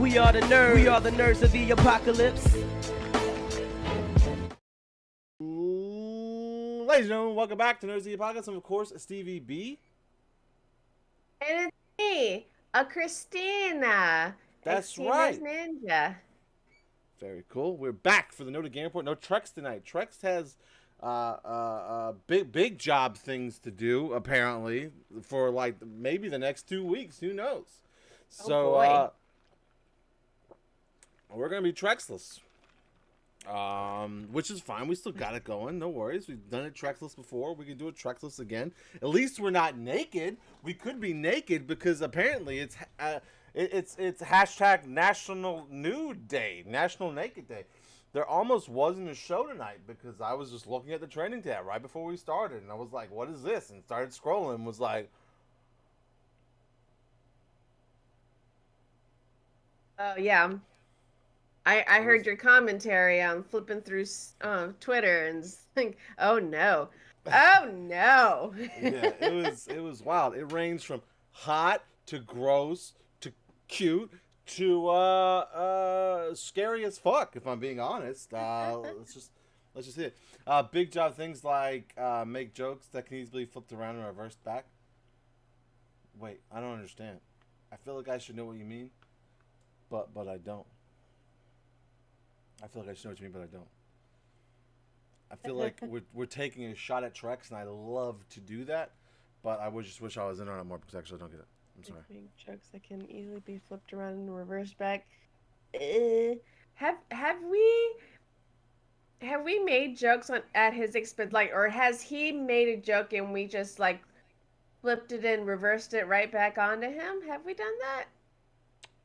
We are the nerds. We are the nerds of the apocalypse. Ladies and gentlemen, welcome back to Nerds of the Apocalypse. And of course, Stevie B. And it's me, a Christina. That's Xtina's right. Ninja. Very cool. We're back for the NotA Game Report. No Trex tonight. Trex has big job things to do, apparently, for like maybe the next 2 weeks. Who knows? So, we're going to be Trexless. Which is fine. We still got it going. No worries. We've done it Trexless before. We can do it Trexless again. At least we're not naked. We could be naked because apparently it's hashtag National Nude Day, National Naked Day. There almost wasn't a show tonight because I was just looking at the trending tab right before we started, and I was like, "What is this?" And started scrolling. And was like, Oh yeah, I heard your commentary on flipping through Twitter and think, oh no, oh no. yeah, it was wild. It ranged from hot to gross to cute to scary as fuck, if I'm being honest. Let's just hit it. Big job things like make jokes that can easily be flipped around and reversed back. Wait, I don't understand. I feel like I should know what you mean, but I don't. I feel like I should know what you mean, but I don't. I feel like we're taking a shot at Trex, and I love to do that, but I would just wish I was in on it more because I actually don't get it. I'm sorry. Big jokes that can easily be flipped around and reversed back. Have we made jokes at his expense, like, or has he made a joke and we just like flipped it and reversed it right back onto him? Have we done that?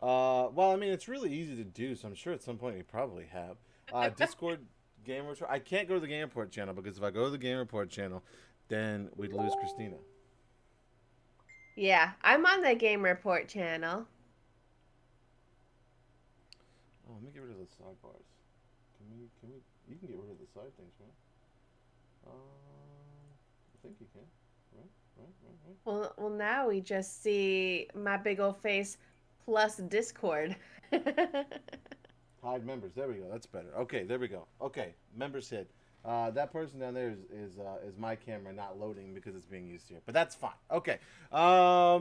Well, I mean, it's really easy to do, so I'm sure at some point we probably have. Discord Game Report. I can't go to the Game Report channel because if I go to the Game Report channel, then we'd lose Christina. Yeah, I'm on the Game Report channel. Oh, let me get rid of the sidebars. Can we? You can get rid of the side things, right? I think you can. Right. Well, now we just see my big old face plus Discord. Hide members. There we go. That's better. Okay, there we go. Okay, members hid. That person down there is my camera not loading because it's being used here, but that's fine. Okay. To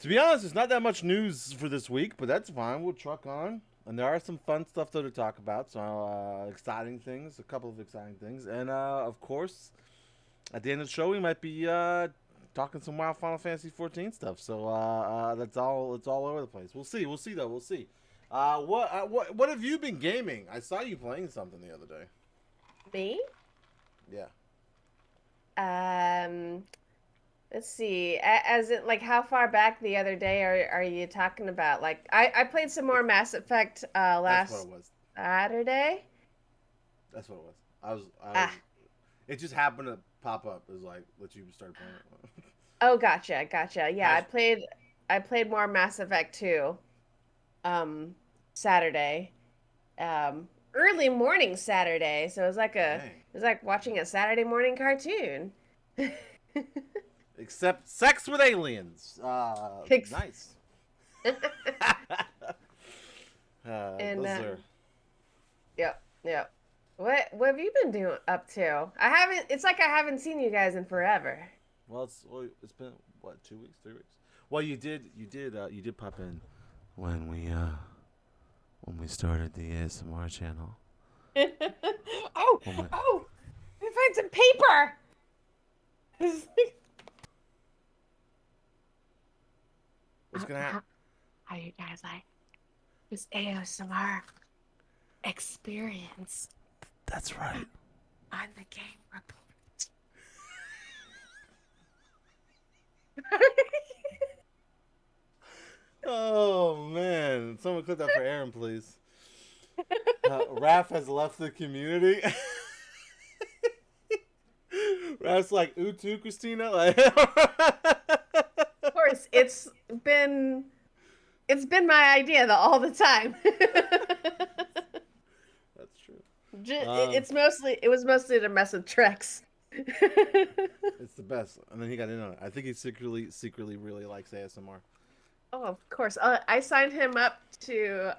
be honest, it's not that much news for this week, but that's fine. We'll truck on, and there are some fun stuff though to talk about. So exciting things, a couple of exciting things, and of course, at the end of the show, we might be talking some wild Final Fantasy 14 stuff. So that's all. It's all over the place. We'll see. We'll see though. We'll see. What have you been gaming? I saw you playing something the other day. Me? Yeah. Let's see. As in, like, how far back the other day are you talking about? Like, I played some more Mass Effect last That's what it was. Saturday. That's what it was. I was. It just happened to pop up. It was like, let you start playing it. Oh, gotcha. Yeah, I played more Mass Effect 2. Saturday. Early morning Saturday. So it was like watching a Saturday morning cartoon. Except sex with aliens. Nice. And those are... Yep. What have you been up to? It's like I haven't seen you guys in forever. Well, it's been what, 2 weeks, 3 weeks. Well, you did pop in when we started the ASMR channel. Oh, let me find some paper. What's gonna happen? How you guys like this ASMR experience? That's right. On the Game Report. Oh man! Someone clip that for Aaron, please. Raph has left the community. Raph's like, ooh, too, Christina. Like, of course, it's been my idea all the time. That's true. It was mostly to mess with Trex. It's the best, and then he got in on it. I think he secretly really likes ASMR. Oh, of course. I signed him up to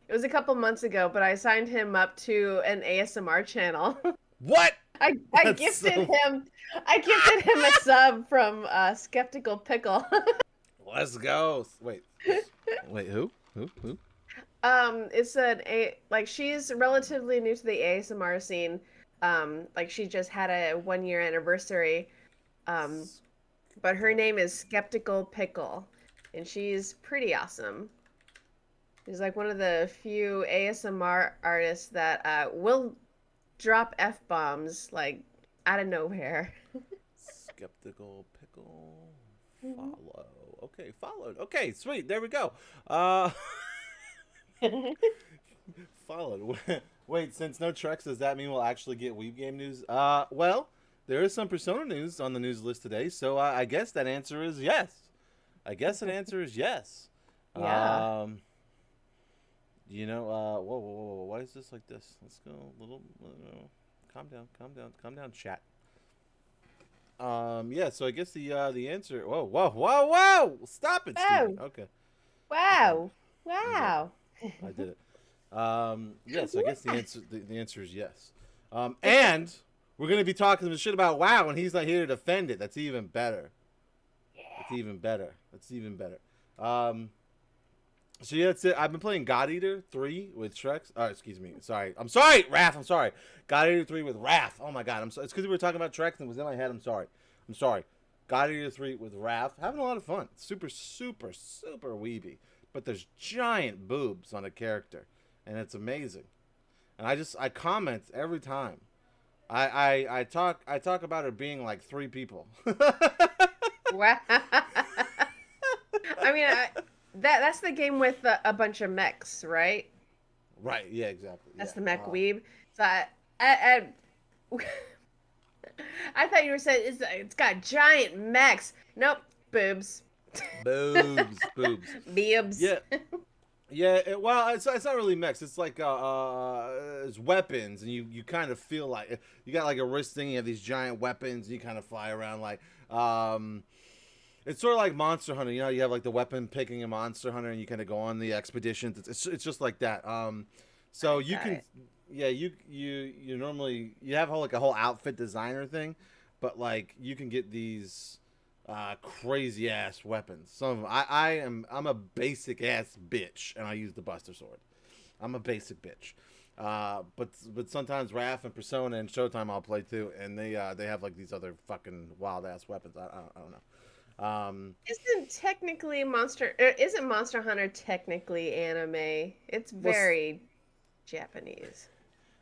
it was a couple months ago, but I signed him up to an ASMR channel. What? I That's gifted so... him I gifted him a sub from Skeptical Pickle. Let's go. Wait, who? Who? It's like she's relatively new to the ASMR scene. Like she just had a 1 year anniversary. Um, but her name is Skeptical Pickle, and she's pretty awesome. She's like one of the few ASMR artists that will drop F-bombs like out of nowhere. Skeptical Pickle. Follow. Okay, followed. Okay, sweet. There we go. Uh, followed. Wait, since no Trex, does that mean we'll actually get Weeb Game news? Well, there is some Persona news on the news list today, so I guess that answer is yes. I guess an answer is yes. Yeah. You know, whoa, why is this like this? Let's go a little, calm down, chat. Yeah, so I guess the answer, whoa, stop it, Stevie. Okay. Wow. Yeah, Wow. I did it. Yeah, so I guess the answer is yes. And we're gonna be talking some shit about WoW, and he's not here to defend it. That's even better. That's even better. So yeah, that's it. I've been playing God Eater 3 with Trex. Excuse me. I'm sorry, Raph. I'm sorry. God Eater 3 with Raph. Oh my God. It's because we were talking about Trex and it was in my head. I'm sorry. God Eater 3 with Raph. Having a lot of fun. Super weeby. But there's giant boobs on a character, and it's amazing. And I comment every time. I talk about her being like 3 people. Wow. I mean, that's the game with a bunch of mechs, right? Right. Yeah. Exactly. That's Yeah. the mech weeb. So I thought you were saying it's got giant mechs. Nope, boobs. Boobs. Boobs. Yeah. Yeah, well, it's not really mechs. It's like it's weapons, and you kind of feel like you got like a wrist thing. You have these giant weapons, and you kind of fly around like it's sort of like Monster Hunter. You know, you have like the weapon picking in Monster Hunter, and you kind of go on the expeditions. It's just like that. So you can, yeah, you normally you have like a whole outfit designer thing, but like you can get these crazy ass weapons. Some of them, I'm a basic ass bitch, and I use the Buster Sword. I'm a basic bitch. But sometimes Raph and Persona and Showtime I'll play too, and they have like these other fucking wild ass weapons. I don't know. Isn't Monster Hunter technically anime? It's very Japanese.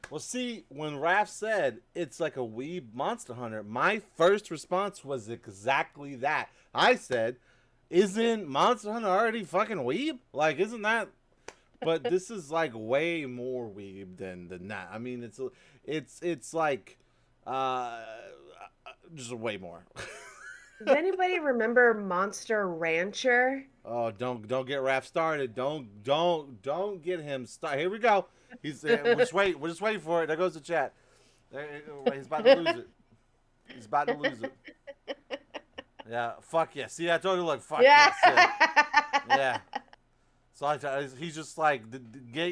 Well, see, when Raph said it's like a weeb Monster Hunter, my first response was exactly that. I said, "Isn't Monster Hunter already fucking weeb? Like, isn't that?" But this is like way more weeb than that. I mean, it's like just way more. Does anybody remember Monster Rancher? Oh, don't get Raph started. Don't get him started. Here we go. He's we're just waiting for it. There goes the chat. He's about to lose it. Yeah, fuck yeah. See, I told you, look, fuck Yeah. Yeah. So he's just like the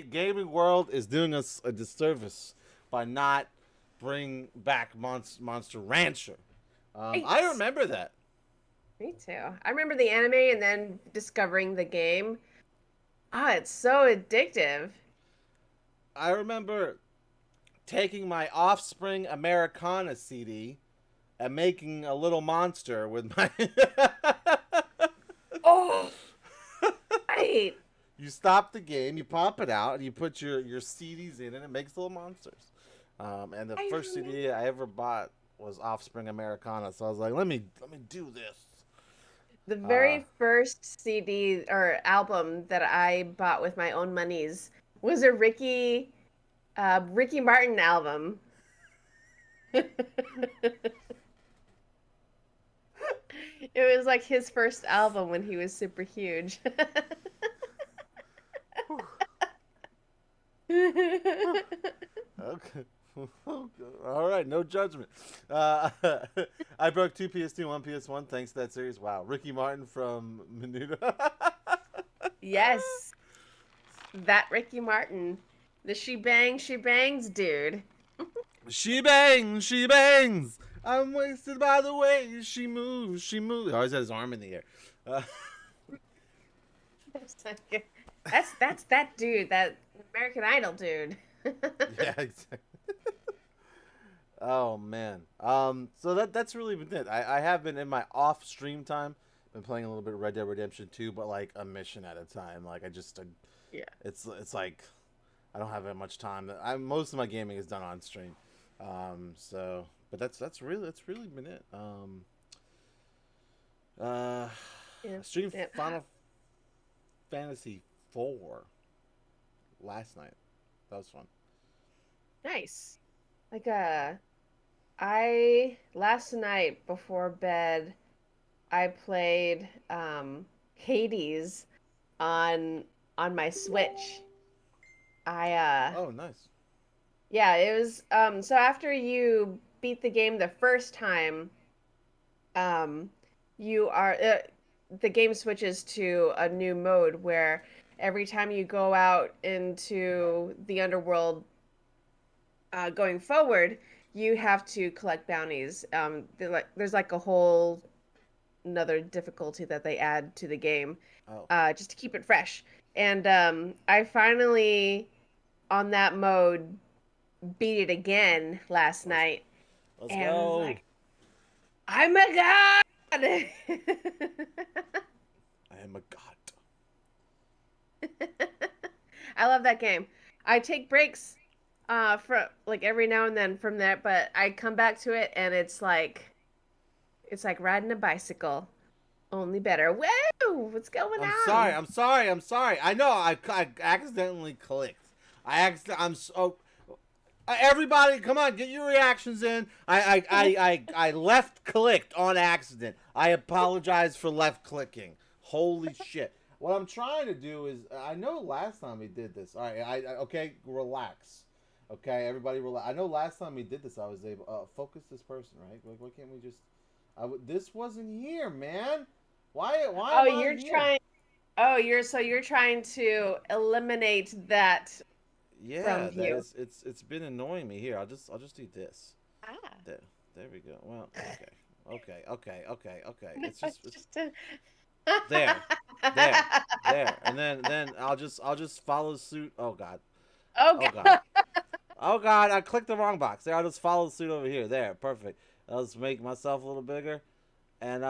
gaming world is doing us a disservice by not bring back Monster Rancher. I remember that. Me too. I remember the anime and then discovering the game. It's so addictive. I remember taking my Offspring Americana CD and making a little monster with my... Oh! Right! You stop the game, you pop it out, and you put your CDs in, and it makes little monsters. And the first CD I ever bought was Offspring Americana, so I was like, let me do this. The very first CD or album that I bought with my own monies was a Ricky Martin album. It was like his first album when he was super huge. Okay, All right, no judgment. I broke 2 PS2, 1 PS1 thanks to that series. Wow. Ricky Martin from Menudo. Yes, that Ricky Martin, the she bangs dude. She bangs, she bangs. I'm wasted by the way she moves, she moves. He always had his arm in the air. That's that dude, that American Idol dude. Yeah, exactly. Oh man. So that's really been it. I have been in my off stream time, been playing a little bit of Red Dead Redemption 2, but like a mission at a time. Like Yeah. it's like I don't have that much time. Most of my gaming is done on stream. So but that's really been it. Yeah. Streamed Yeah. Final Fantasy 4 last night. That was fun. Nice. Like I last night before bed I played Hades on my Switch. I Oh, nice. Yeah, it was so after you beat the game the first time, um you are the game switches to a new mode where every time you go out into the underworld, going forward, you have to collect bounties. There's like a whole another difficulty that they add to the game, Oh, just to keep it fresh. And I finally, on that mode, beat it again last let's, night, let's and I was go. like, "I'm a god!" I am a god. I love that game. I take breaks, for like every now and then from that, but I come back to it, and it's like riding a bicycle, only better. Whoa, what's going I'm sorry. on? I'm sorry. I'm sorry. I know. I accidentally clicked. I'm so. Everybody, come on, get your reactions in. I left clicked on accident. I apologize for left clicking. Holy shit. What I'm trying to do is, I know last time we did this. All right, okay, relax. Okay, everybody relax. I know last time we did this, I was able focus this person, right? Like, why can't we just? This wasn't here, man. Why? Oh, Am I you're here? trying. Oh, you're trying to eliminate that Yeah, from that view. it's been annoying me here. I'll just do this. Ah. There we go. Well, okay. It's just It's just a... there, there, there, and then I'll just follow suit. Oh god, Oh oh god. god, oh god! I clicked the wrong box. There, I'll just follow suit over here. There, perfect. I'll just make myself a little bigger, and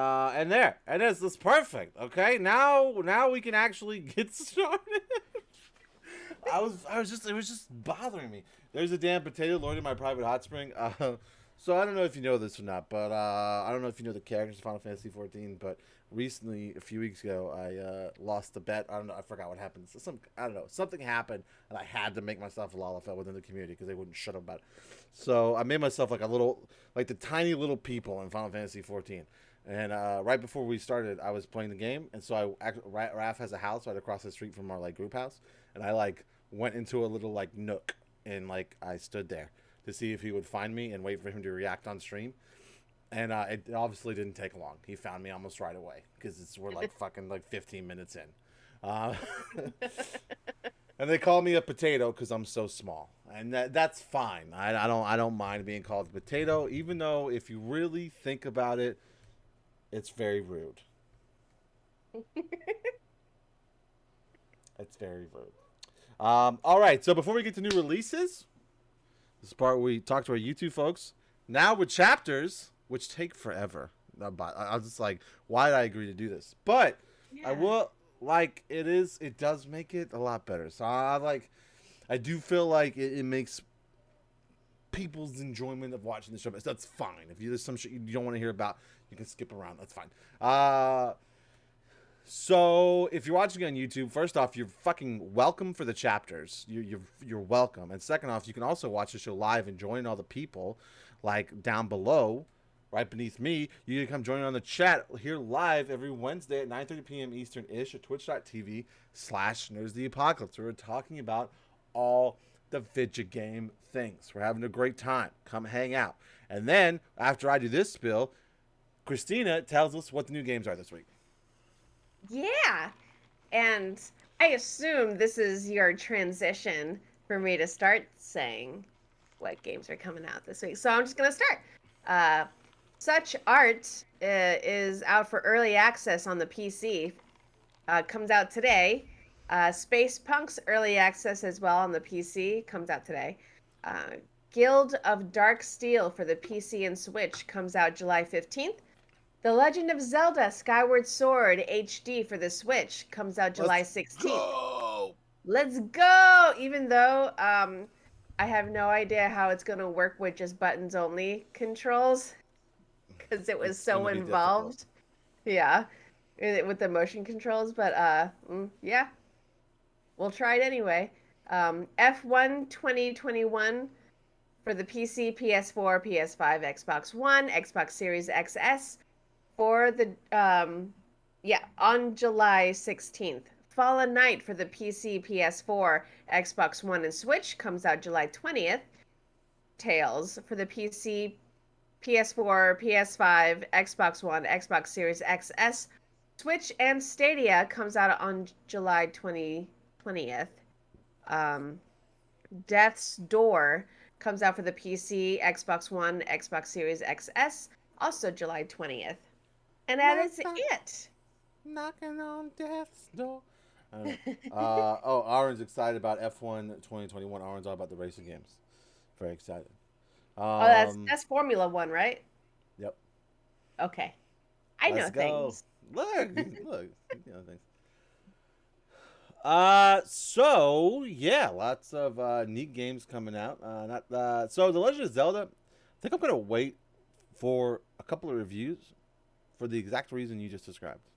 there, and it's perfect. Okay, now we can actually get started. It was just bothering me. There's a damn potato lord in my private hot spring. So I don't know if you know this or not, but I don't know if you know the characters of Final Fantasy 14, but recently, a few weeks ago, I lost the bet. I don't know. I forgot what happened. I don't know. Something happened, and I had to make myself a Lalafell within the community because they wouldn't shut up about it. So I made myself like the tiny little people in Final Fantasy 14. And right before we started, I was playing the game, and so Raph has a house right across the street from our like group house, and I like went into a little like nook, and like I stood there to see if he would find me and wait for him to react on stream. And it obviously didn't take long. He found me almost right away because we're like fucking like 15 minutes in. And they call me a potato because I'm so small, and that's fine. I don't mind being called a potato, even though if you really think about it, it's very rude. It's very rude. All right, so before we get to new releases, this is the part where we talk to our YouTube folks. Now with chapters, which take forever. I was just like, why did I agree to do this? But Yeah. I will, like, it does make it a lot better. So I do feel like it makes people's enjoyment of watching the show. That's fine. If there's some shit you don't want to hear about, you can skip around. That's fine. So if you're watching on YouTube, first off, you're fucking welcome for the chapters. You're welcome. And second off, you can also watch the show live and join all the people like down below, right beneath me. You can come join on the chat here live every Wednesday at 9:30 p.m. Eastern-ish at twitch.tv/NerdsTheApocalypse. We're talking about all the Vidya game things. We're having a great time. Come hang out. And then, after I do this spill, Christina tells us what the new games are this week. Yeah. And I assume this is your transition for me to start saying what games are coming out this week. So I'm just going to start. Such Art is out for early access on the PC. Comes out today. Space Punk's early access as well on the PC. Comes out today. Guild of Dark Steel for the PC and Switch comes out July 15th. The Legend of Zelda Skyward Sword HD for the Switch comes out July 16th. Go! Let's go! Even though I have no idea how it's going to work with just buttons only controls because it was so involved. Yeah, with the motion controls, but yeah. We'll try it anyway. F1 2021 for the PC, PS4, PS5, Xbox One, Xbox Series XS for the on July 16th. Fallen Knight for the PC, PS4, Xbox One, and Switch comes out July 20th. Tales for the PC, PS4, PS5, Xbox One, Xbox Series XS, Switch, and Stadia comes out on July 20th. Death's Door comes out for the PC, Xbox One, Xbox Series XS, also July 20th. And that is it. Knocking on death's door. Aaron's excited about F1 2021. Aaron's all about the racing games. Very excited. That's Formula One, right? Yep. Okay. I know things. Look, you know things. So yeah, lots of neat games coming out. So The Legend of Zelda, I think I'm gonna wait for a couple of reviews for the exact reason you just described.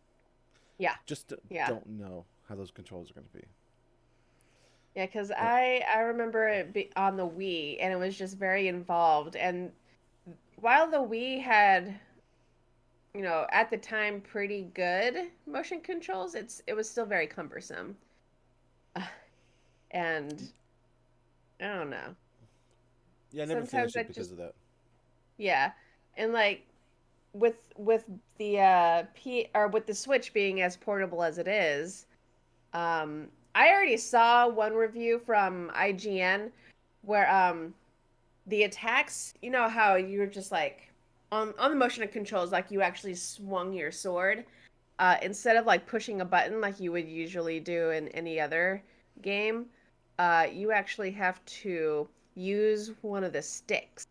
Yeah. Don't know how those controls are gonna be. Yeah, because I remember it on the Wii, and it was just very involved. And while the Wii had, at the time, pretty good motion controls, it was still very cumbersome. And I don't know. Yeah, I never finished it because of that. Yeah, and like with the with the Switch being as portable as it is, I already saw one review from IGN where the attacks, you know how you're just like on the motion controls, like you actually swung your sword instead of like pushing a button like you would usually do in any other game. You actually have to use one of the sticks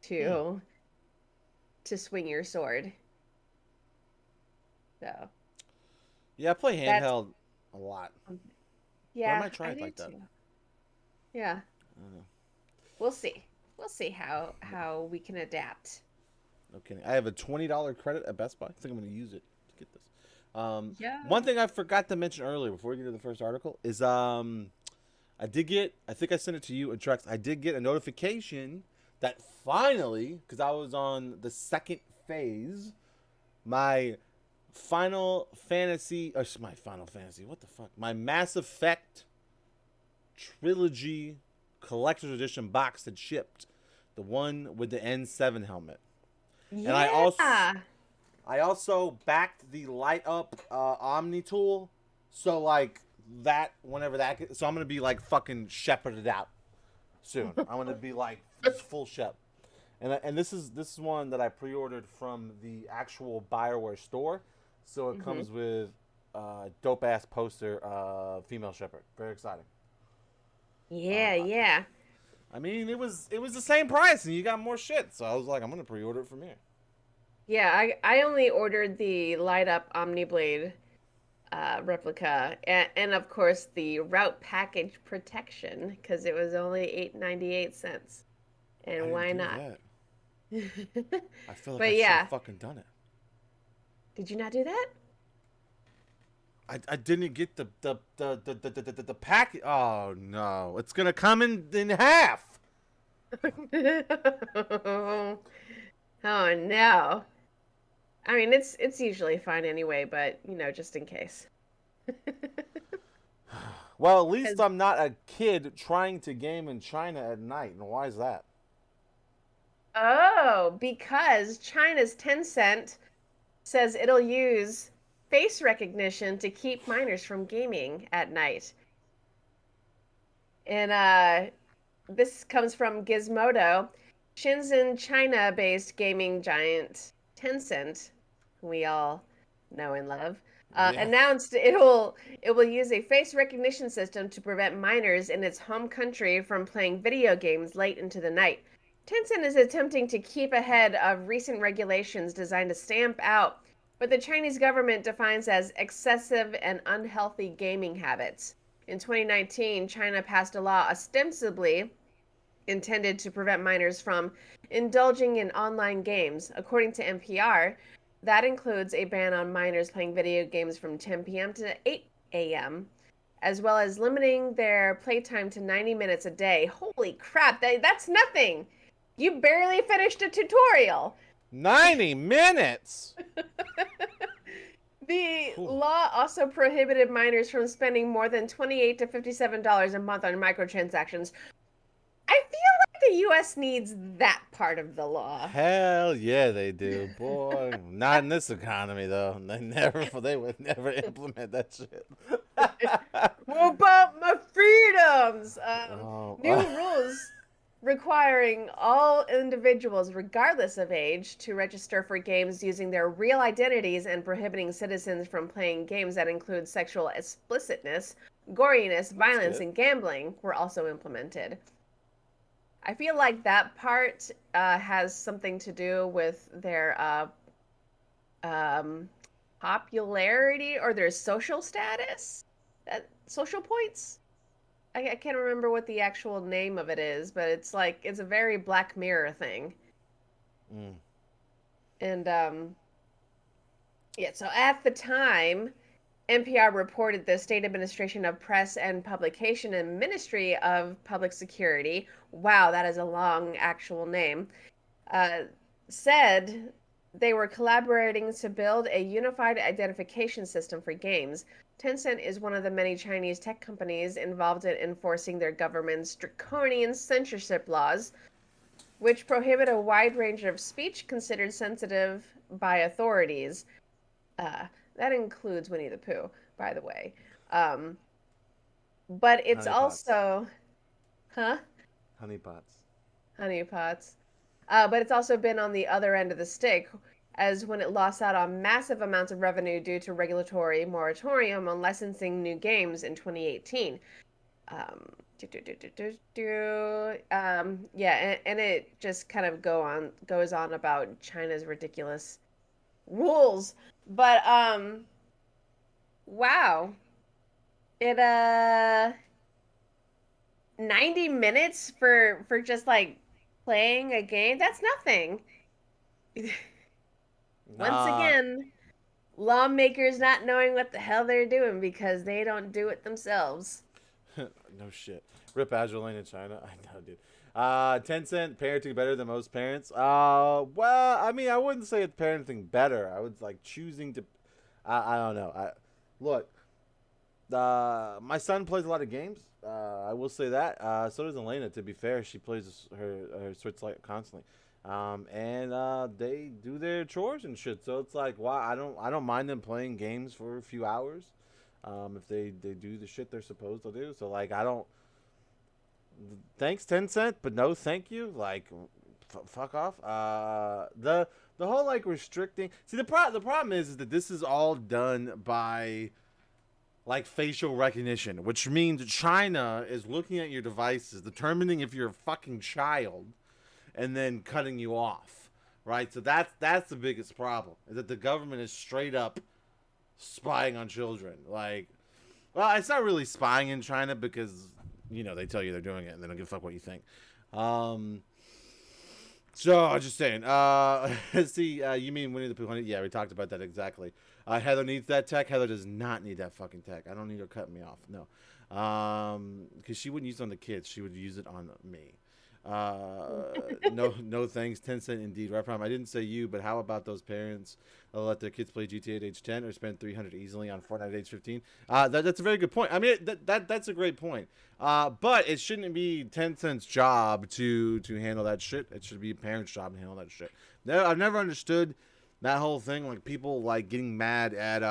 to swing your sword. So yeah, I play handheld a lot. Yeah, I might try it like that. Yeah. I don't know. We'll see. We'll see how we can adapt. No kidding. I have a $20 credit at Best Buy. I think I'm going to use it to get this. Yeah. One thing I forgot to mention earlier before we get to the first article is I think I sent it to you and Trex. I did get a notification that finally, because I was on the second phase, my Mass Effect Trilogy Collector's Edition box had shipped. The one with the N7 helmet. Yeah. And I also backed the light up Omni tool. So like that, so I'm gonna be like fucking shepherded out soon. I'm gonna be like full shep. And this is one that I pre-ordered from the actual BioWare store. So it comes with dope ass poster female shepherd. Very exciting. Yeah. I mean, it was the same price, and you got more shit. So I was like, I'm gonna pre-order it from here. Yeah, I only ordered the light up Omniblade replica, and of course the route package protection because it was only $8.98. And why not? I feel like I should have fucking done it. Did you not do that? I didn't get the package. Oh no, it's gonna come in half. Oh no. I mean, it's usually fine anyway, but just in case. Well, at least 'Cause- I'm not a kid trying to game in China at night. And why is that? Oh, because China's Tencent says it'll use face recognition to keep minors from gaming at night. And this comes from Gizmodo. Shenzhen, China-based gaming giant Tencent, who we all know and love, Yeah. announced it will use a face recognition system to prevent minors in its home country from playing video games late into the night. Tencent is attempting to keep ahead of recent regulations designed to stamp out what the Chinese government defines as excessive and unhealthy gaming habits. In 2019, China passed a law ostensibly intended to prevent minors from indulging in online games. According to NPR, that includes a ban on minors playing video games from 10 p.m. to 8 a.m., as well as limiting their playtime to 90 minutes a day. Holy crap, that's nothing! You barely finished a tutorial! 90 minutes. The law also prohibited minors from spending more than $28 to $57 a month on microtransactions. I feel like the U.S. needs that part of the law. Hell yeah, they do, boy. Not in this economy though. They would never implement that shit. What about my freedoms? Oh. New rules requiring all individuals, regardless of age, to register for games using their real identities and prohibiting citizens from playing games that include sexual explicitness, goriness, violence, good. and gambling were also implemented. I feel like that part has something to do with their popularity or their social status, social points. I can't remember what the actual name of it is, but it's a very Black Mirror thing. Mm. And yeah, so at the time, NPR reported the State Administration of Press and Publication and Ministry of Public Security, wow, that is a long actual name, said they were collaborating to build a unified identification system for games. Tencent is one of the many Chinese tech companies involved in enforcing their government's draconian censorship laws, which prohibit a wide range of speech considered sensitive by authorities. That includes Winnie the Pooh, by the way. But it's Honeypots. also, Honeypots. honeypots. But it's also been on the other end of the stick, as when it lost out on massive amounts of revenue due to regulatory moratorium on licensing new games in 2018. Yeah, and it just kind of goes on about China's ridiculous rules. But wow. It 90 minutes for just like playing a game, that's nothing. Once again, lawmakers not knowing what the hell they're doing because they don't do it themselves. No shit. Rip Azure in China. I know, dude. Tencent parenting better than most parents. Well, I mean, I wouldn't say it's parenting better. I would like choosing to. I don't know. Look. My son plays a lot of games. I will say that. So does Elena. To be fair, she plays her Switch like constantly. And they do their chores and shit. So it's like, why I don't mind them playing games for a few hours. If they do the shit they're supposed to do. So like, I don't. Thanks Tencent, but no thank you. Like, fuck off. The whole like restricting. See, the problem is that this is all done by like facial recognition, which means China is looking at your devices, determining if you're a fucking child, and then cutting you off, right? So that's the biggest problem, is that the government is straight up spying on children. Like, well, it's not really spying in China because, you know, they tell you they're doing it and they don't give a fuck what you think. So I'm just saying. See, you mean Winnie the Pooh? Yeah, we talked about that exactly. Heather needs that tech. Heather does not need that fucking tech. I don't need her cutting me off. No, because she wouldn't use it on the kids. She would use it on me. No thanks. Tencent indeed. Right prime. I didn't say you, but how about those parents that let their kids play GTA at age 10 or spend 300 easily on Fortnite at age 15? That's a very good point. I mean, that's a great point. But it shouldn't be Tencent's job to handle that shit. It should be a parent's job to handle that shit. I've never understood that whole thing, like people like getting mad at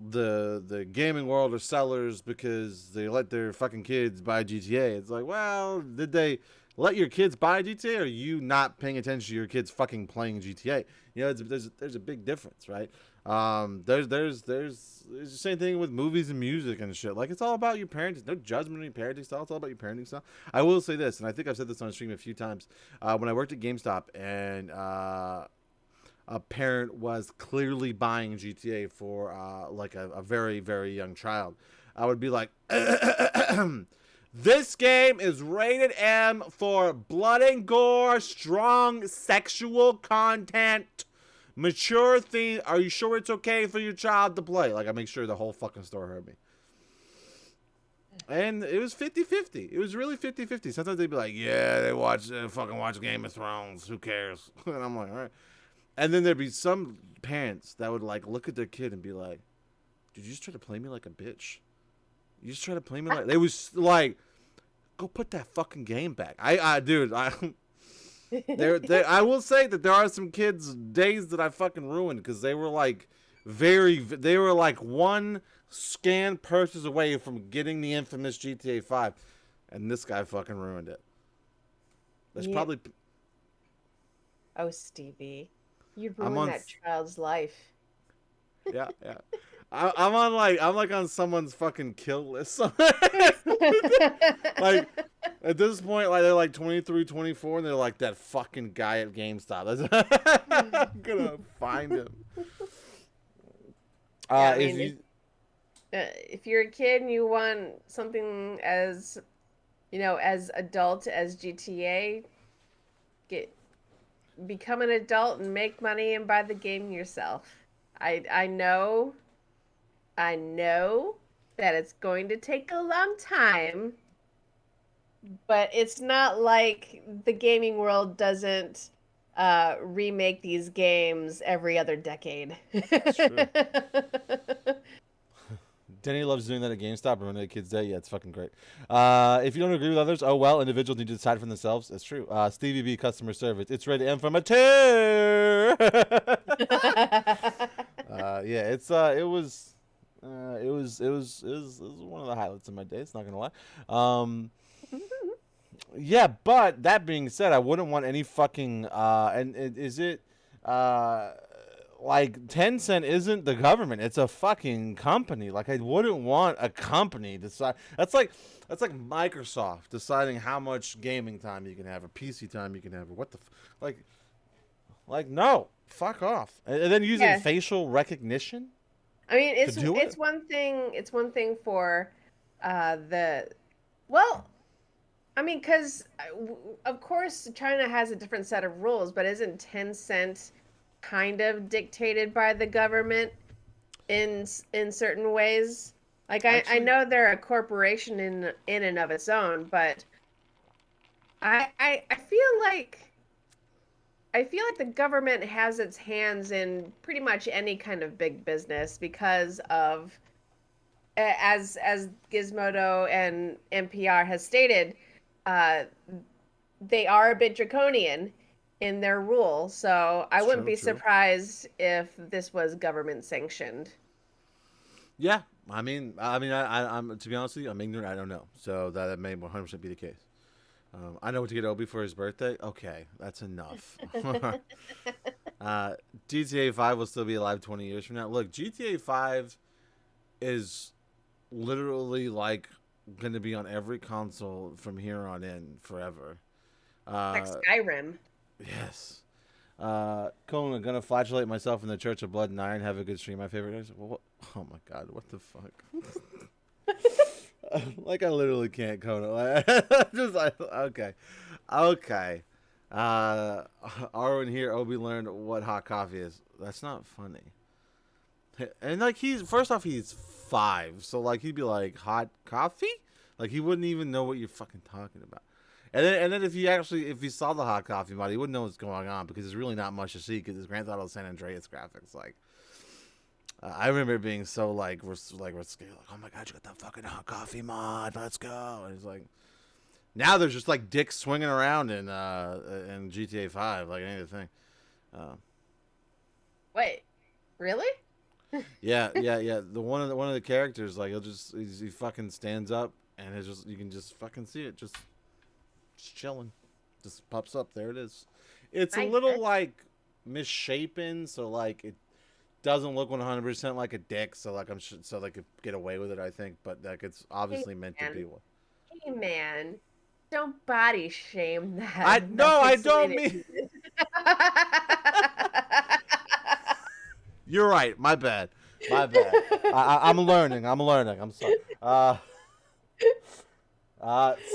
the gaming world or sellers because they let their fucking kids buy GTA. It's like, well, did they let your kids buy GTA, or are you not paying attention to your kids fucking playing GTA? You know, there's a big difference, right? There's the same thing with movies and music and shit. Like, it's all about your parenting. No judgment on your parenting style. It's all about your parenting style. I will say this, and I think I've said this on stream a few times. When I worked at GameStop and a parent was clearly buying GTA for like a very, very young child, I would be like, this game is rated M for blood and gore, strong sexual content, mature theme. Are you sure it's okay for your child to play? Like, I make sure the whole fucking store heard me. And it was 50-50. It was really 50-50. Sometimes they'd be like, yeah, they fucking watch Game of Thrones. Who cares? And I'm like, all right. And then there'd be some parents that would like look at their kid and be like, "Did you just try to play me like a bitch? You just try to play me like..." They was like, "Go put that fucking game back." Dude, I will say that there are some kids' days that I fucking ruined because they were like one scan purchase away from getting the infamous GTA 5, and this guy fucking ruined it. That's probably. Oh, Stevie. You ruined that child's life. Yeah. I'm on someone's fucking kill list. Like, at this point, like, they're like 23, 24, and they're like, that fucking guy at GameStop. I'm gonna find him. If you're a kid and you want something as, as adult as GTA, become an adult and make money and buy the game yourself. I know that it's going to take a long time, but it's not like the gaming world doesn't remake these games every other decade. That's true. Denny loves doing that at GameStop ruining a kid's day. Yeah, it's fucking great. If you don't agree with others, oh well, individuals need to decide for themselves. That's true. Stevie B customer service. It's rated M from a 2. Yeah, it was one of the highlights of my day. It's not gonna lie. Yeah, but that being said, I wouldn't want any fucking like, Tencent isn't the government. It's a fucking company. Like, I wouldn't want a company decide. That's like Microsoft deciding how much gaming time you can have, or PC time you can have, or what the like no, fuck off. And then using facial recognition. I mean, it's one thing. It's one thing for because of course China has a different set of rules, but isn't Tencent kind of dictated by the government in certain ways? Like, I know they're a corporation in and of its own, but I feel like the government has its hands in pretty much any kind of big business because of, as Gizmodo and NPR has stated, they are a bit draconian in their rule, so I wouldn't be surprised if this was government sanctioned. Yeah, I'm to be honest with you, I'm ignorant. I don't know, so that may 100% be the case. I know what to get Obi for his birthday. Okay, that's enough. GTA 5 will still be alive 20 years from now. Look, GTA 5 is literally like going to be on every console from here on in forever. Like Skyrim. Yes. Conan, gonna flagellate myself in the Church of Blood and Iron. Have a good stream. My favorite. Oh my god, what the fuck? Like, I literally can't, Conan. Okay. Arwen here. Obi learned what hot coffee is. That's not funny. And like, he's 5, so like he'd be like, hot coffee? Like, he wouldn't even know what you're fucking talking about. And then if you saw the hot coffee mod, you wouldn't know what's going on because there's really not much to see because it's Grand Theft Auto San Andreas graphics. Like, I remember it being so we're scared, oh my god, you got that fucking hot coffee mod, let's go. And it's like, now there's just like dicks swinging around in GTA 5 like anything. Wait, really? Yeah. The one of the characters, like, he fucking stands up and it's just, you can just fucking see it just chilling, just pops up. There it is. It's a little like misshapen, so like it doesn't look 100% like a dick. So like so they could get away with it, I think. But like it's obviously meant to be one. Hey man, don't body shame that. I don't mean. You're right. My bad. I'm learning. I'm sorry.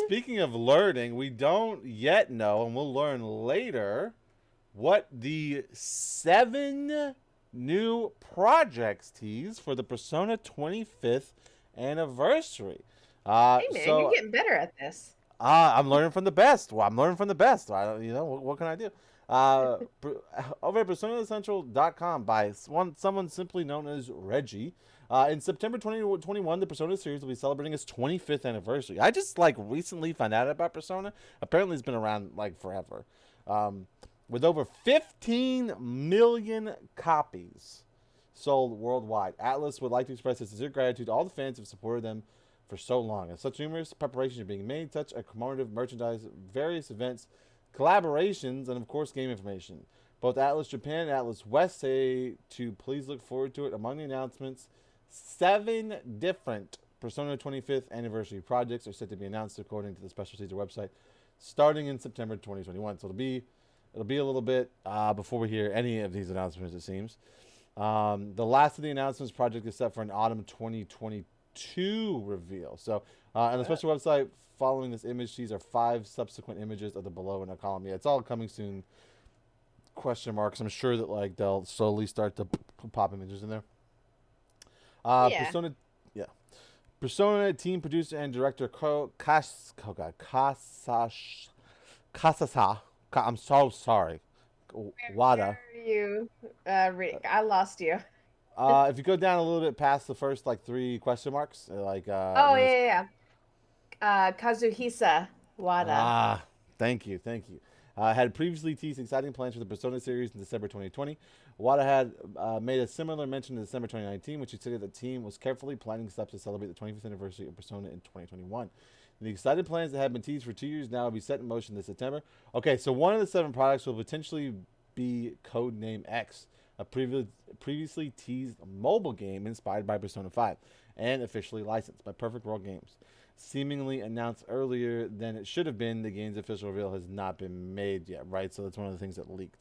Speaking of learning, we don't yet know, and we'll learn later, what the 7 new projects tease for the Persona 25th anniversary. Hey man, you're getting better at this. I'm learning from the best. Well, I'm learning from the best. What can I do? Over at PersonaCentral.com by someone simply known as Reggie. In September 2021, the Persona series will be celebrating its 25th anniversary. I just recently found out about Persona. Apparently, it's been around forever. With over 15 million copies sold worldwide, Atlus would like to express its sincere gratitude to all the fans who have supported them for so long. And such numerous preparations are being made, such a commemorative merchandise, various events, collaborations, and of course game information. Both Atlus Japan and Atlus West say to please look forward to it. Among the announcements, 7 different Persona 25th anniversary projects are set to be announced according to the Special Teaser website, starting in September 2021. So it'll be a little bit before we hear any of these announcements, it seems. The last of the announcements project is set for an autumn 2022 reveal. So on the special website following this image, these are 5 subsequent images of the below in a column. Yeah, it's all coming soon. Question marks. I'm sure that they'll slowly start to pop images in there. Persona team producer and director Kasasa. I'm so sorry. Wada. Where are you? I lost you. If you go down a little bit past the first 3 question marks, yeah. Kazuhisa Wada. Thank you. Had previously teased exciting plans for the Persona series in December 2020. Wada had made a similar mention in December 2019, which he said the team was carefully planning steps to celebrate the 25th anniversary of Persona in 2021. The excited plans that have been teased for 2 years now will be set in motion this September. Okay, so one of the 7 products will potentially be Codename X, a previously teased mobile game inspired by Persona 5 and officially licensed by Perfect World Games. Seemingly announced earlier than it should have been, the game's official reveal has not been made yet, right? So that's one of the things that leaked.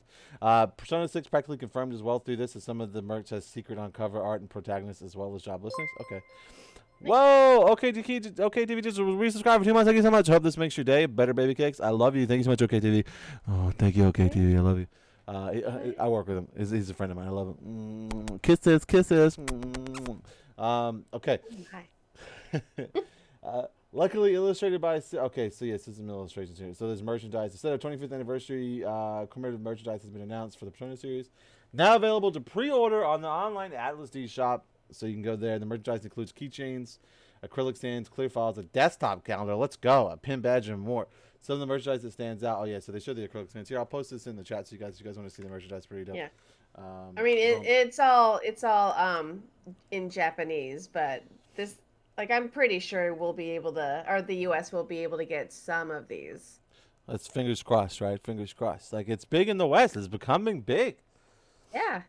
Persona 6 practically confirmed as well through this, as some of the merch has secret on cover art and protagonists as well as job listings. Okay. Whoa! Okay, TV, just resubscribe for 2 months. Thank you so much. Hope this makes your day better, baby cakes. I love you. Thank you so much, OK TV. Oh, thank you, OK TV. I love you. I work with him. He's a friend of mine. I love him. Kisses. Okay. Hi. Luckily illustrated by... Okay, so yes, there's some illustrations here. So there's merchandise. Instead of 25th anniversary, commemorative merchandise has been announced for the Persona series. Now available to pre-order on the online Atlas D shop. So you can go there. The merchandise includes keychains, acrylic stands, clear files, a desktop calendar. Let's go. A pin badge and more. Some of the merchandise that stands out. Oh, yeah, so they show the acrylic stands here. I'll post this in the chat so you guys want to see the merchandise. Pretty dope. Yeah. I mean, it's all in Japanese, but this... I'm pretty sure we'll be able to, or the U.S. will be able to get some of these. Let's fingers crossed, right? Fingers crossed. It's big in the West. It's becoming big. Yeah.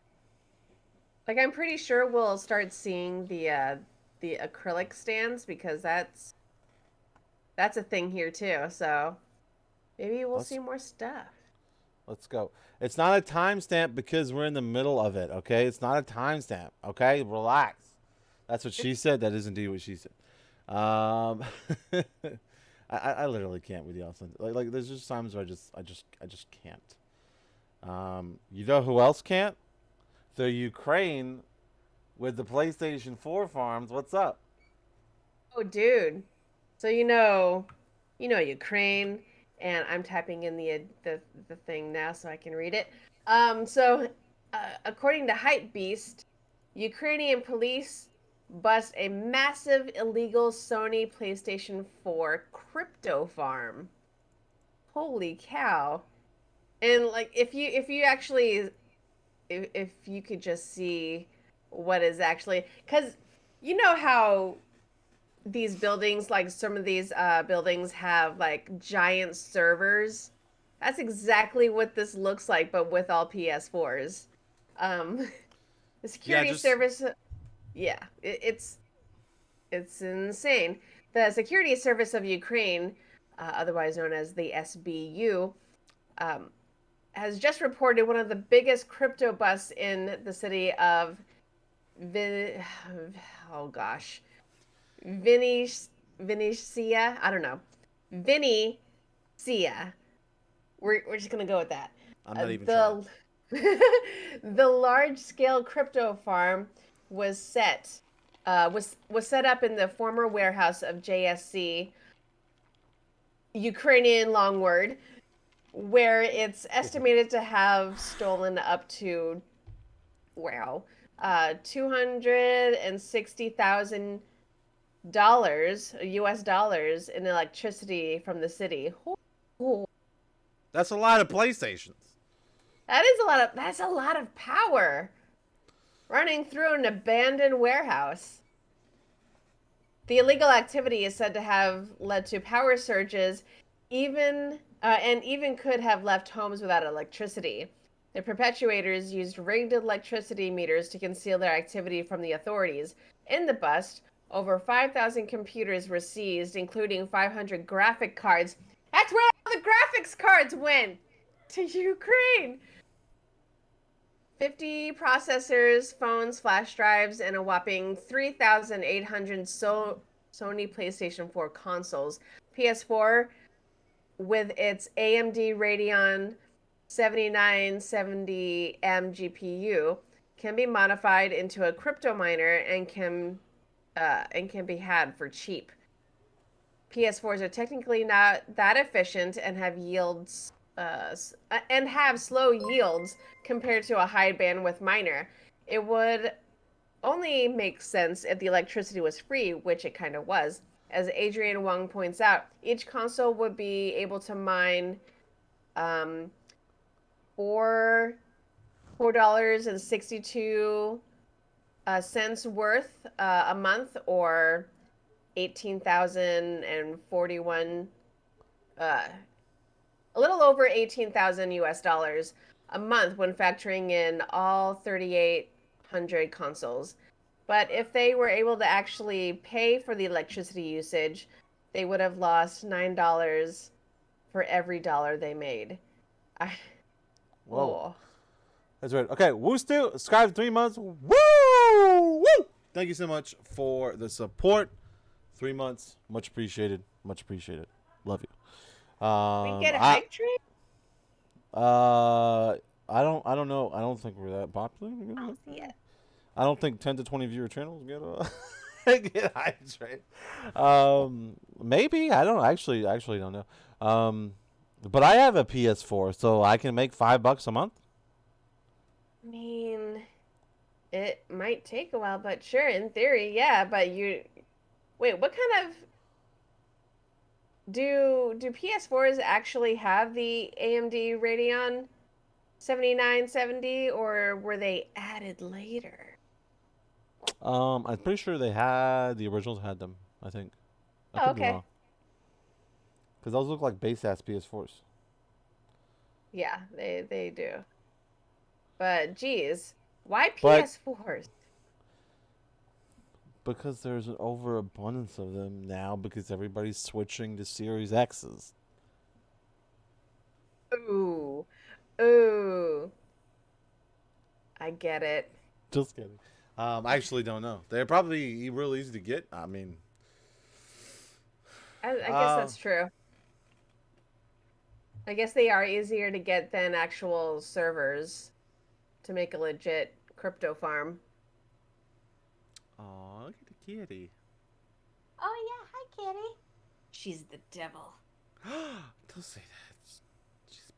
I'm pretty sure we'll start seeing the acrylic stands because that's a thing here too. So maybe we'll see more stuff. Let's go. It's not a timestamp because we're in the middle of it. Okay, it's not a timestamp. Okay, relax. That's what she said. That is indeed what she said. I literally can't with y'all. There's just times where I just can't. You know who else can't? The Ukraine with the PlayStation 4 farms. What's up? Oh, dude. So you know Ukraine. and I'm typing in the thing now so I can read it. According to Hypebeast, Ukrainian police bust a massive illegal Sony PlayStation 4 crypto farm. Holy cow! And like, if you actually if you could just see what is actually, because you know how these buildings, like some of these buildings have like giant servers. That's exactly what this looks like, but with all PS4s. Um, the Yeah, security just service, yeah, it's insane. The Security Service of Ukraine, otherwise known as the SBU, um, has just reported one of the biggest crypto busts in the city of Vin- oh gosh, Vinicia. I don't know. Vinicia. We're just gonna go with that. I'm not even trying. The the large scale crypto farm was set up in the former warehouse of JSC, Ukrainian long word, where it's estimated to have stolen up to, wow, $260,000 US dollars in electricity from the city. Oh, That's a lot of PlayStations. that's a lot of power running through an abandoned warehouse. The illegal activity is said to have led to power surges, even could have left homes without electricity. The perpetuators used rigged electricity meters to conceal their activity from the authorities. In the bust, over 5,000 computers were seized, including 500 graphic cards. That's where all the graphics cards went! To Ukraine! 50 processors, phones, flash drives, and a whopping 3,800 Sony PlayStation 4 consoles. PS4, with its AMD Radeon 7970M GPU, can be modified into a crypto miner and can be had for cheap. PS4s are technically not that efficient and have slow yields compared to a high bandwidth miner. It would only make sense if the electricity was free, which it kind of was. As Adrian Wong points out, each console would be able to mine $4.62 worth a month, or 18,041, a little over 18,000 US dollars a month when factoring in all 3,800 consoles. But if they were able to actually pay for the electricity usage, they would have lost $9 for every dollar they made. Whoa. Oh. That's right. Okay, Woo Still, subscribe for 3 months. Woo! Woo! Thank you so much for the support. 3 months. Much appreciated. Much appreciated. Love you. We get a hype train? I don't know. I don't think we're that popular. Yeah. I don't think 10 to 20 viewer channels get get hype train. Maybe. I don't actually don't know. But I have a PS4, so I can make $5 a month. I mean, it might take a while, but sure, in theory, yeah. But wait, what kind of do PS4s actually have the AMD Radeon 7970, or were they added later? I'm pretty sure the originals had them. I think. I Oh, could be okay. wrong. Because those look like base ass PS4s. Yeah, they do. But geez, why But PS4s? because there's an overabundance of them now, because everybody's switching to Series X's. Ooh, ooh, I get it. Just kidding. I actually don't know. They're probably real easy to get. I mean, I guess that's true. I guess they are easier to get than actual servers to make a legit crypto farm. aw, look at the kitty. Oh yeah, hi kitty. She's the devil. Don't say that. She's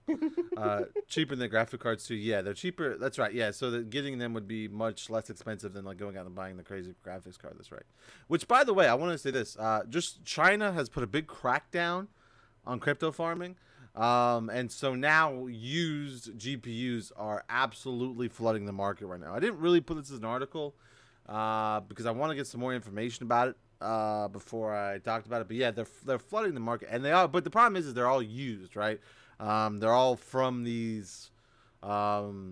beautiful. Cheaper than graphic cards too. Yeah, they're cheaper. That's right. Yeah, so getting them would be much less expensive than like going out and buying the crazy graphics card. That's right. Which, by the way, I want to say this. Just China has put a big crackdown on crypto farming. And so now used GPUs are absolutely flooding the market right now. I didn't really put this as an article because I want to get some more information about it before I talked about it. But yeah, they're flooding the market, and they are. But the problem is they're all used, right? They're all from these like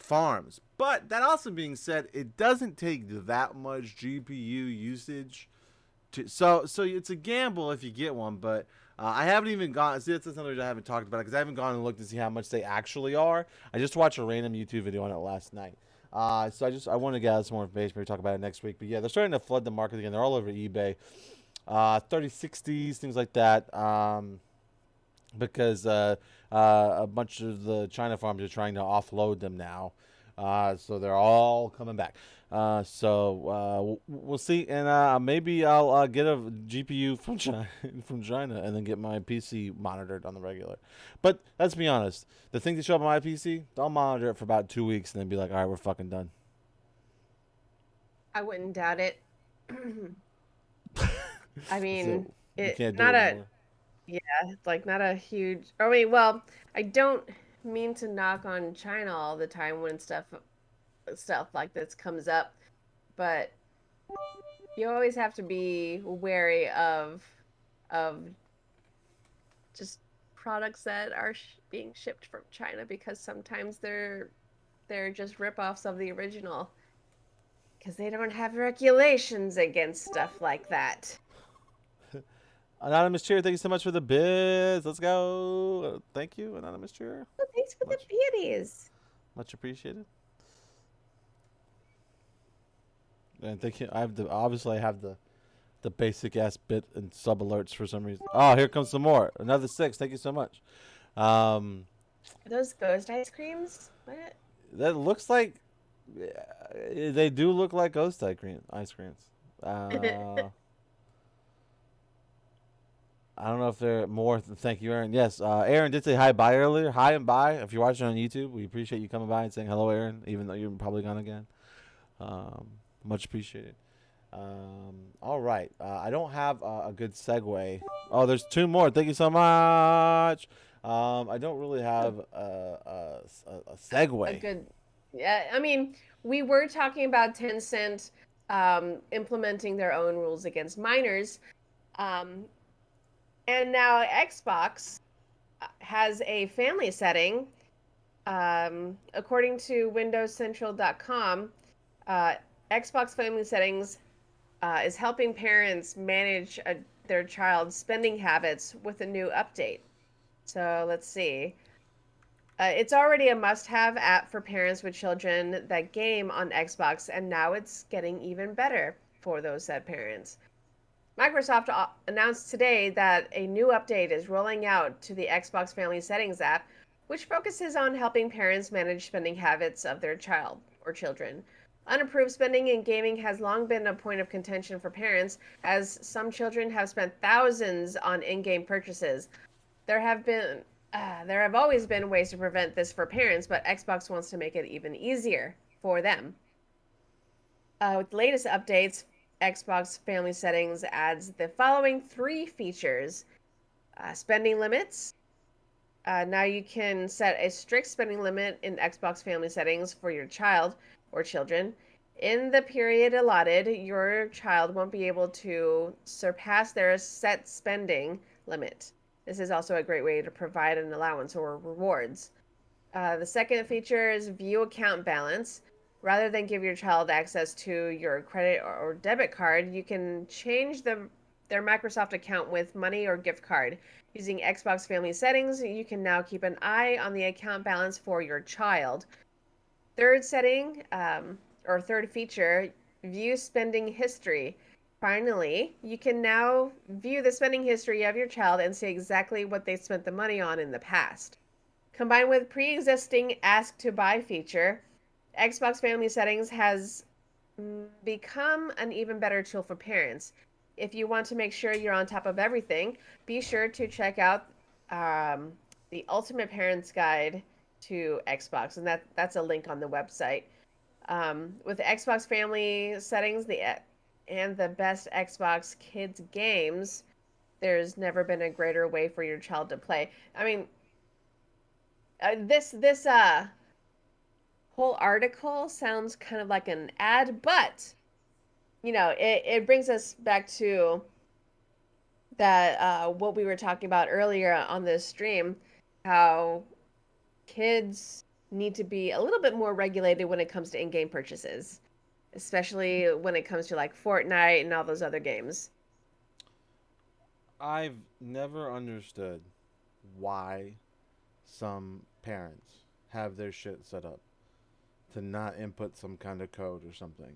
farms. But that also being said, it doesn't take that much GPU usage. So it's a gamble if you get one, but I haven't even gone. See, that's another reason I haven't talked about it because I haven't gone and looked to see how much they actually are. I just watched a random YouTube video on it last night. So I want to gather some more information. Maybe talk about it next week. But yeah, they're starting to flood the market again. They're all over eBay, 3060s, things like that. Because a bunch of the China farms are trying to offload them now. So they're all coming back. So we'll see, and maybe I'll get a GPU from China, and then get my PC monitored on the regular. But let's be honest, the thing that show up on my PC, they'll monitor it for about 2 weeks, and then be like, all right, we're fucking done. I wouldn't doubt it. I mean, So you can't do not it a anymore. like not a huge. I mean, well, I don't mean to knock on China all the time when stuff like this comes up, but you always have to be wary of just products that are being shipped from China because sometimes they're just ripoffs of the original because they don't have regulations against stuff like that. Anonymous Cheer, thank you so much for the bids. Let's go. Thank you, Anonymous Cheer. Well, thanks for the beauties. Much appreciated. And thank you. Obviously I have the basic ass bit and sub alerts for some reason. Oh, here comes some more. Another 6. Thank you so much. Are those ghost ice creams? What? That looks like they do look like ghost ice creams. I don't know if they're more. Thank you, Aaron. Yes, Aaron did say hi, bye earlier. Hi and bye. If you're watching on YouTube, we appreciate you coming by and saying hello, Aaron, even though you're probably gone again. Much appreciated. All right. I don't have a good segue. Oh, there's 2 more. Thank you so much. I don't really have a segue. A good, yeah. I mean, we were talking about Tencent implementing their own rules against minors. And now Xbox has a family setting. According to WindowsCentral.com, Xbox Family Settings is helping parents manage their child's spending habits with a new update. So let's see. It's already a must-have app for parents with children that game on Xbox, and now it's getting even better for those said parents. Microsoft announced today that a new update is rolling out to the Xbox Family Settings app, which focuses on helping parents manage spending habits of their child or children. Unapproved spending in gaming has long been a point of contention for parents, as some children have spent thousands on in-game purchases. There have always been ways to prevent this for parents, but Xbox wants to make it even easier for them. With the latest updates, Xbox Family Settings adds the following 3 features. Spending limits. Now you can set a strict spending limit in Xbox Family Settings for your child or children. In the period allotted, your child won't be able to surpass their set spending limit. This is also a great way to provide an allowance or rewards. The second feature is view account balance. Rather than give your child access to your credit or debit card, you can change their Microsoft account with money or gift card. Using Xbox Family Settings, you can now keep an eye on the account balance for your child. Third setting, or third feature, view spending history. Finally, you can now view the spending history of your child and see exactly what they spent the money on in the past. Combined with pre-existing Ask to Buy feature, Xbox Family Settings has become an even better tool for parents. if you want to make sure you're on top of everything, be sure to check out the Ultimate Parents Guide to Xbox, and that's a link on the website. With the Xbox family settings, and the best Xbox kids games, there's never been a greater way for your child to play. I mean, this whole article sounds kind of like an ad, but it brings us back to that what we were talking about earlier on this stream, how kids need to be a little bit more regulated when it comes to in-game purchases, especially when it comes to like Fortnite and all those other games. I've never understood why some parents have their shit set up to not input some kind of code or something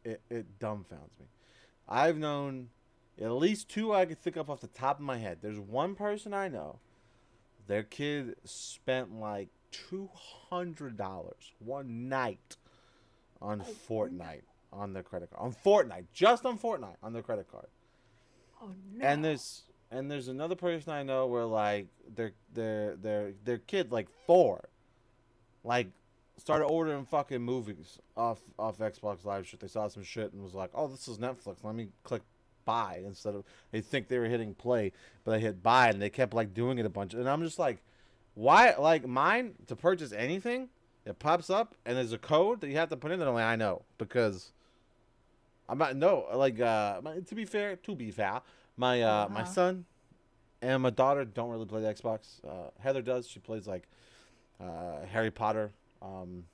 it dumbfounds me. I've known at least two I could think of off the top of my head. There's one person I know, their kid spent like $200 one night on Fortnite on their credit card. On Fortnite, just on Fortnite on their credit card. Oh no. And there's another person I know where like their kid like 4, like started ordering fucking movies off Xbox Live shit. They saw some shit and was like, oh, this is Netflix. Let me click buy instead of, they think they were hitting play, but they hit buy and they kept like doing it a bunch. And I'm just like, why? Like mine to purchase anything, it pops up and there's a code that you have to put in. And I'm like, I know, because I'm not, no, like to be fair, my my son and my daughter don't really play the Xbox. Heather does. She plays like Harry Potter, and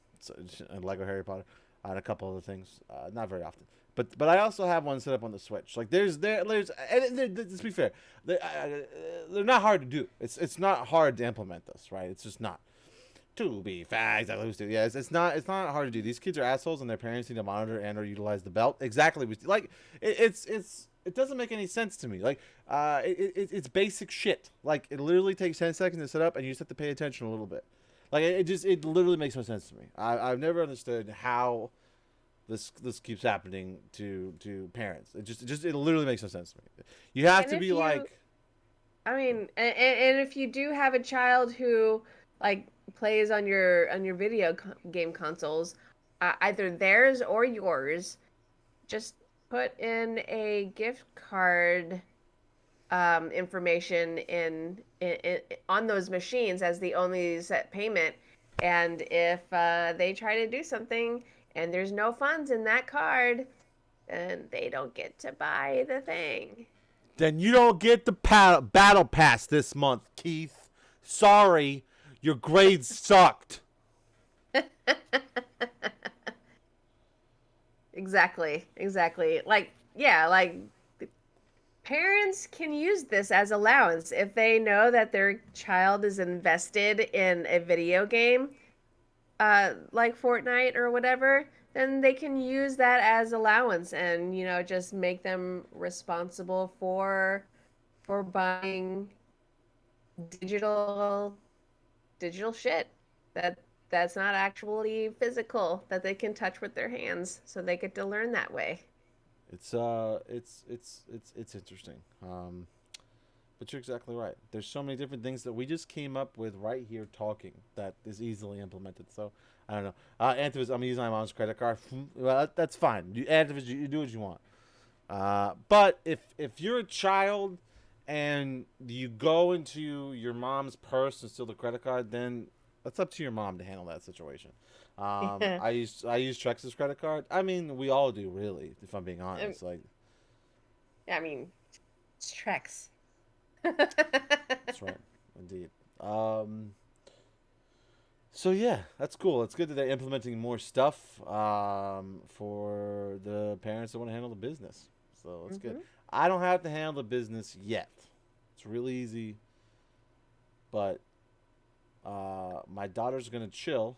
Lego Harry Potter, and a couple other things. Not very often. But I also have one set up on the Switch. Like there's let's be fair, they're not hard to do. It's not hard to implement this, right? It's just not. To be fact, yeah, it's not hard to do. These kids are assholes, and their parents need to monitor and or utilize the belt. Exactly, like it doesn't make any sense to me. Like it's basic shit. Like it literally takes 10 seconds to set up, and you just have to pay attention a little bit. Like it literally makes no sense to me. I've never understood how this keeps happening to parents. It literally makes no sense to me. You have to be like, I mean, and if you do have a child who like plays on your video game consoles, either theirs or yours, just put in a gift card information in on those machines as the only set payment. And if they try to do something and there's no funds in that card, then they don't get to buy the thing. Then you don't get the battle pass this month, Keith. Sorry, your grades sucked. Exactly. Like, yeah, like parents can use this as allowance if they know that their child is invested in a video game, like Fortnite or whatever. Then they can use that as allowance and just make them responsible for buying digital shit that's not actually physical, that they can touch with their hands, so they get to learn that way. It's interesting. But you're exactly right. There's so many different things that we just came up with right here talking that is easily implemented. So I don't know. Antivis, I'm using my mom's credit card. Well, that's fine. Antivis, you do what you want. But if you're a child and you go into your mom's purse and steal the credit card, then that's up to your mom to handle that situation. I use Trex's credit card. I mean, we all do, really, if I'm being honest. Like, I mean, it's Trex. That's right, indeed. So yeah, that's cool. It's good that they're implementing more stuff for the parents that want to handle the business. So that's good. I don't have to handle the business yet. It's really easy. But my daughter's gonna chill.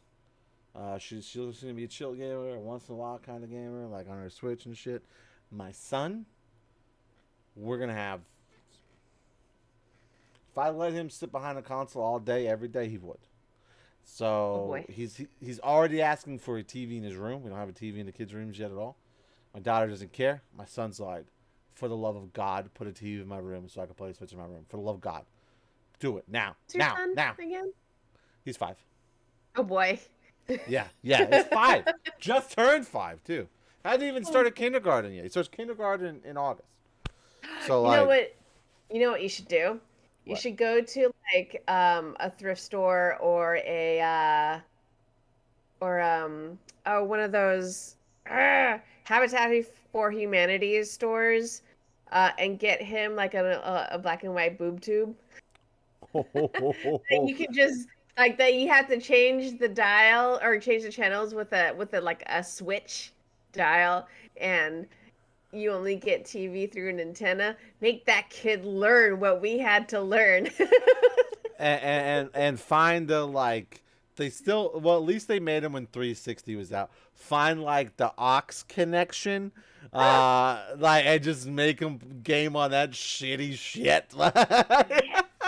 She's gonna be a chill gamer, a once in a while kind of gamer, like on her Switch and shit. My son, we're gonna have. If I let him sit behind a console all day, every day, he would. So he's already asking for a TV in his room. We don't have a TV in the kids' rooms yet at all. My daughter doesn't care. My son's like, for the love of God, put a TV in my room so I can play Switch in my room. For the love of God. Do it. Now. What's your Now. son Now. again? He's 5. Oh boy. Yeah. He's 5. Just turned 5, too. Hasn't even started kindergarten yet. He starts kindergarten in August. So, You know what? You know what you should do? You What? should go to like a thrift store or a one of those Habitat for Humanity stores, and get him like a black and white boob tube. You can just like that. You have to change the dial or change the channels with a like a switch dial, and you only get TV through an antenna. Make that kid learn what we had to learn. and find the like they still well at least they made him when 360 was out. Find like the aux connection, like and just make him game on that shitty shit.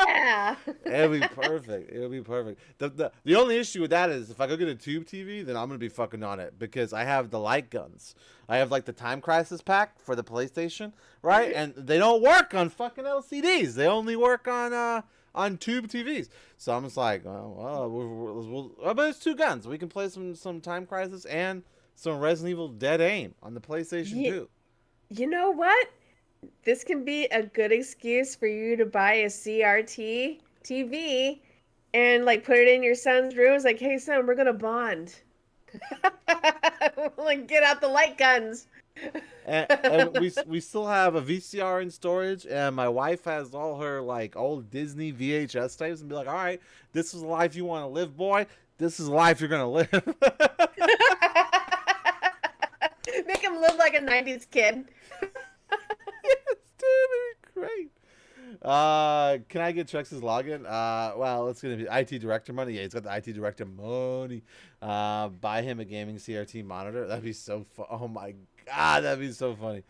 Yeah. It'll be perfect. It'll be perfect. The only issue with that is if I go get a tube TV, then I'm gonna be fucking on it because I have the light guns. I have like the Time Crisis pack for the PlayStation, right? And they don't work on fucking LCDs. They only work on tube TVs. So I'm just like, but it's 2 guns. We can play some Time Crisis and some Resident Evil Dead Aim on the PlayStation 2. You know what? This can be a good excuse for you to buy a CRT TV and like put it in your son's room. It's like, hey son, we're gonna bond. Like get out the light guns. and we still have a VCR in storage, and my wife has all her like old Disney VHS tapes, and be like, all right, this is the life you want to live, boy. This is the life you're gonna live. Make him live like a 90s kid. Yes, dude, great. Can I get Trex's login? Well, it's gonna be IT director money. Yeah, he's got the IT director money. Buy him a gaming CRT monitor. That'd be so fun. Oh my god, that'd be so funny.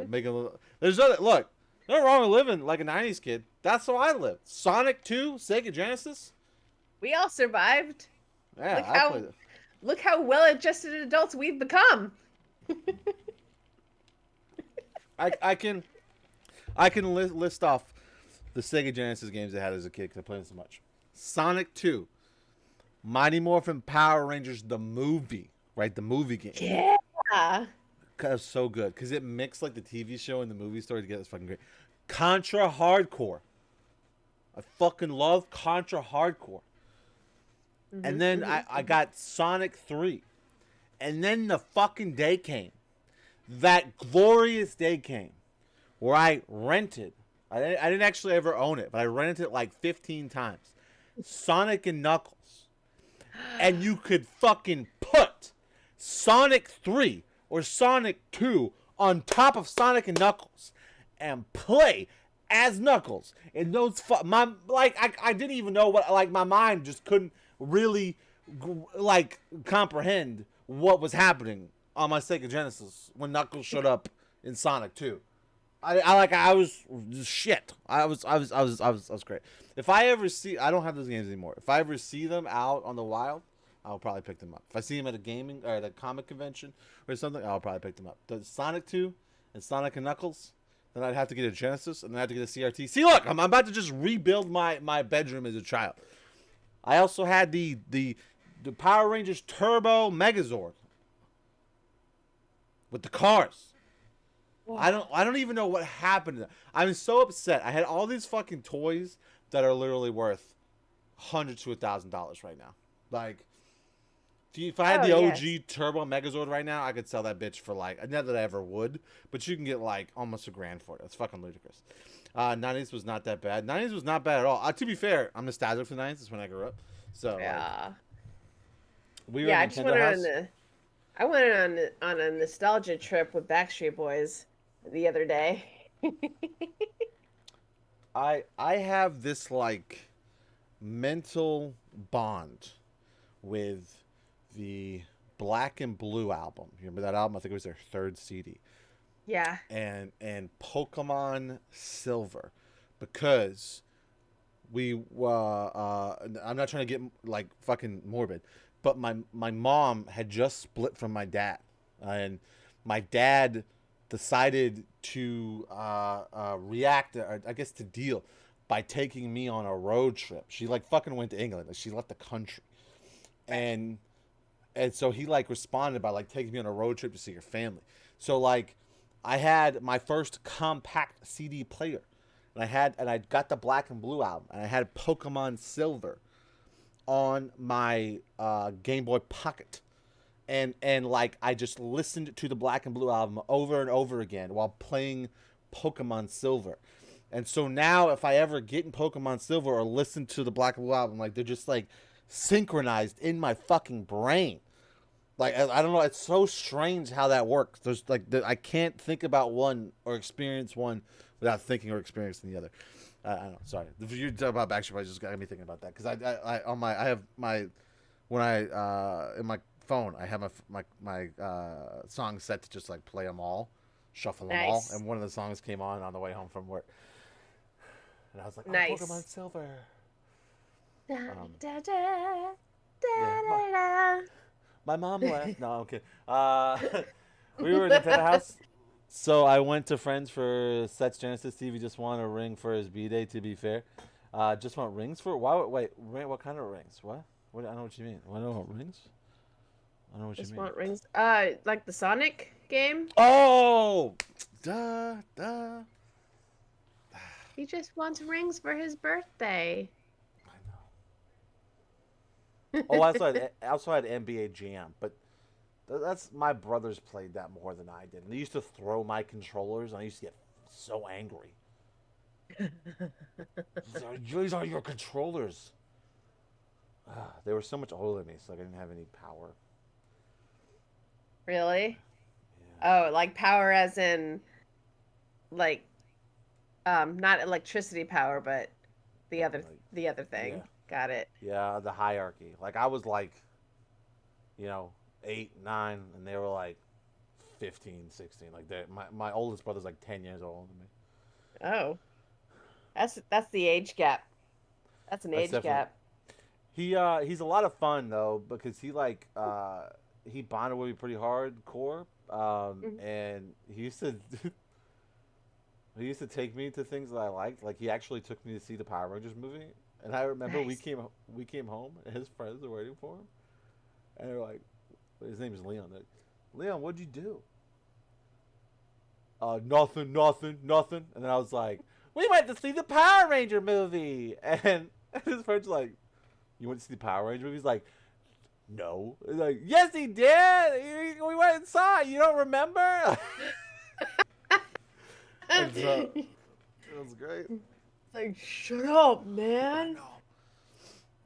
Make him there's nothing. Look, nothing wrong with living like a '90s kid. That's how I lived. Sonic 2, Sega Genesis. We all survived. Yeah, Look how well-adjusted adults we've become. I can list off the Sega Genesis games I had as a kid because I played them so much. Sonic 2, Mighty Morphin Power Rangers, the movie, right? The movie game. Yeah. That's so good because it mixed like the TV show and the movie story together. It's fucking great. Contra Hardcore. I fucking love Contra Hardcore. And then I got Sonic 3. And then the fucking day came. That glorious day came where I rented. I didn't actually ever own it, but I rented it like 15 times. Sonic and Knuckles. And you could fucking put Sonic 3 or Sonic 2 on top of Sonic and Knuckles and play as Knuckles. And those I didn't even know what, like, my mind just couldn't really like comprehend what was happening on my Sega Genesis when Knuckles showed up in Sonic 2. I was shit. I was great. If I ever see, I don't have those games anymore. If I ever see them out on the wild, I'll probably pick them up. If I see them at a gaming or at a comic convention or something, I'll probably pick them up. The Sonic 2 and Sonic and Knuckles, then I'd have to get a Genesis and then I'd have to get a CRT. See, look, I'm about to just rebuild my bedroom as a child. I also had the Power Rangers Turbo Megazord with the cars. Wow. I don't even know what happened to them. I'm so upset. I had all these fucking toys that are literally worth $100 to $1,000 right now. Like, if I had the OG Turbo Megazord right now, I could sell that bitch for like, not that I ever would, but you can get like almost $1,000 for it. That's fucking ludicrous. 90s was not that bad. 90s was not bad at all. To be fair, I'm nostalgic for the 90s. It's when I grew up. So yeah, we were in Nintendo house. I went on a nostalgia trip with Backstreet Boys the other day. I have this like mental bond with the Black and Blue album. You remember that album? I think it was their 3rd CD. Yeah. And Pokemon Silver, because we I'm not trying to get like fucking morbid, but my mom had just split from my dad, and my dad decided to react, or I guess to deal, by taking me on a road trip. She like fucking went to England. Like, she left the country, and so he like responded by like taking me on a road trip to see her family. So like, I had my first compact CD player, and I got the Black and Blue album, and I had Pokemon Silver on my Game Boy Pocket. And like, I just listened to the Black and Blue album over and over again while playing Pokemon Silver. And so now if I ever get in Pokemon Silver or listen to the Black and Blue album, like, they're just like synchronized in my fucking brain. Like, I don't know, it's so strange how that works. There's like, I can't think about one or experience one without thinking or experiencing the other. I don't know, sorry. If you talk about Backstreet Boys, just got me thinking about that, because I have my in my phone, I have my songs set to just like play them all, shuffle them all, and one of the songs came on the way home from work, and I was like, oh, nice. Pokemon Silver. My mom left. No, I'm kidding. We were at Nintendo House, so I went to friends for Seth's Genesis. Stevie just wanted a ring for his B-Day, to be fair. Just want rings for... Why? Wait, what kind of rings? What? I don't know what you mean. I don't want rings? I don't know what you mean. Just want rings. Like the Sonic game? Oh! He just wants rings for his birthday. I know. Oh, I also had NBA Jam, but that's my brothers played that more than I did. And they used to throw my controllers, and I used to get so angry. These are your controllers. They were so much older than me, so I didn't have any power. Really? Yeah. Oh, like power as in, like, not electricity power, but the other thing. Yeah. Got it. Yeah, the hierarchy. Like, I was like, 8, 9, and they were like 15, 16. Like, my oldest brother's like 10 years older than me. Oh, that's the age gap. That's an age gap. He's a lot of fun though, because he like he bonded with me pretty hardcore, and he used to take me to things that I liked. Like, he actually took me to see the Power Rangers movie, and I remember we came home, and his friends were waiting for him, and they were like, his name is Leon. Like, Leon, what'd you do? Nothing. And then I was like, we went to see the Power Ranger movie, and his friends were like, you went to see the Power Ranger movie? He's like, no. He's like, yes, he did. We went and saw it. You don't remember? And so, it was great. Like, shut up, man.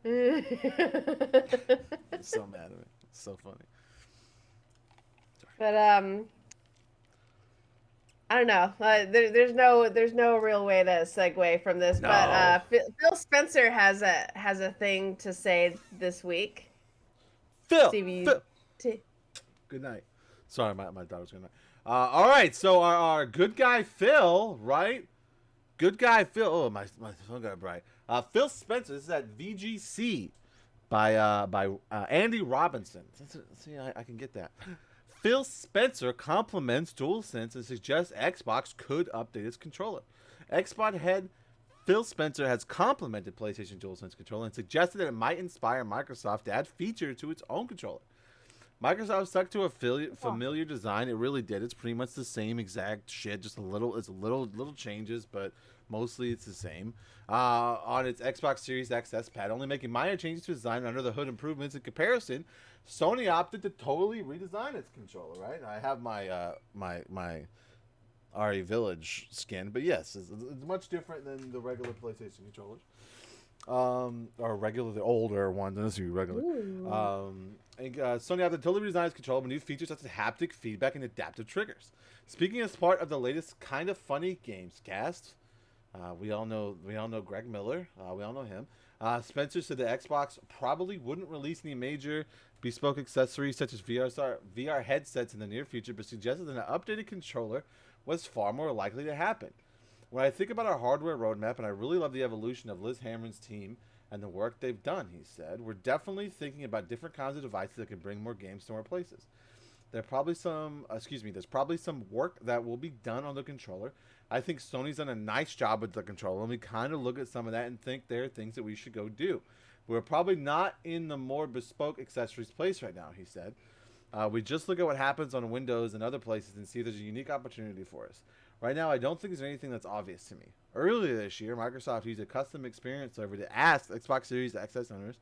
He's so mad at me. It's so funny. But I don't know. There's no real way to segue from this. No. But Phil Spencer has a thing to say this week. Phil. Good night. Sorry, my daughter's good night. All right, so our good guy Phil, right? Good guy Phil. Oh, my phone got bright. Phil Spencer. This is at VGC by Andy Robinson. See, I can get that. Phil Spencer compliments DualSense and suggests Xbox could update its controller. Xbox head Phil Spencer has complimented PlayStation DualSense controller and suggested that it might inspire Microsoft to add features to its own controller. Microsoft stuck to a familiar design. It really did. It's pretty much the same exact shit, just little changes, but mostly it's the same. On its Xbox Series XS pad, only making minor changes to design under the hood improvements. In comparison, Sony opted to totally redesign its controller, right? I have my my RE Village skin, but yes, it's much different than the regular PlayStation controllers. Or regular, the older ones, unless you regular. Sony opted to totally redesign its controller with new features such as haptic feedback and adaptive triggers. Speaking as part of the latest Kind of Funny Games cast, we all know Greg Miller. We all know him. Spencer said the Xbox probably wouldn't release any major bespoke accessories such as VR headsets in the near future, but suggested that an updated controller was far more likely to happen. When I think about our hardware roadmap, and I really love the evolution of Liz Hamren's team and the work they've done, he said, we're definitely thinking about different kinds of devices that can bring more games to more places. There's probably some work that will be done on the controller. I think Sony's done a nice job with the controller, and we kind of look at some of that and think there are things that we should go do. We're probably not in the more bespoke accessories place right now, he said. We just look at what happens on Windows and other places and see if there's a unique opportunity for us. Right now, I don't think there's anything that's obvious to me. Earlier this year, Microsoft used a custom experience server to ask Xbox Series X owners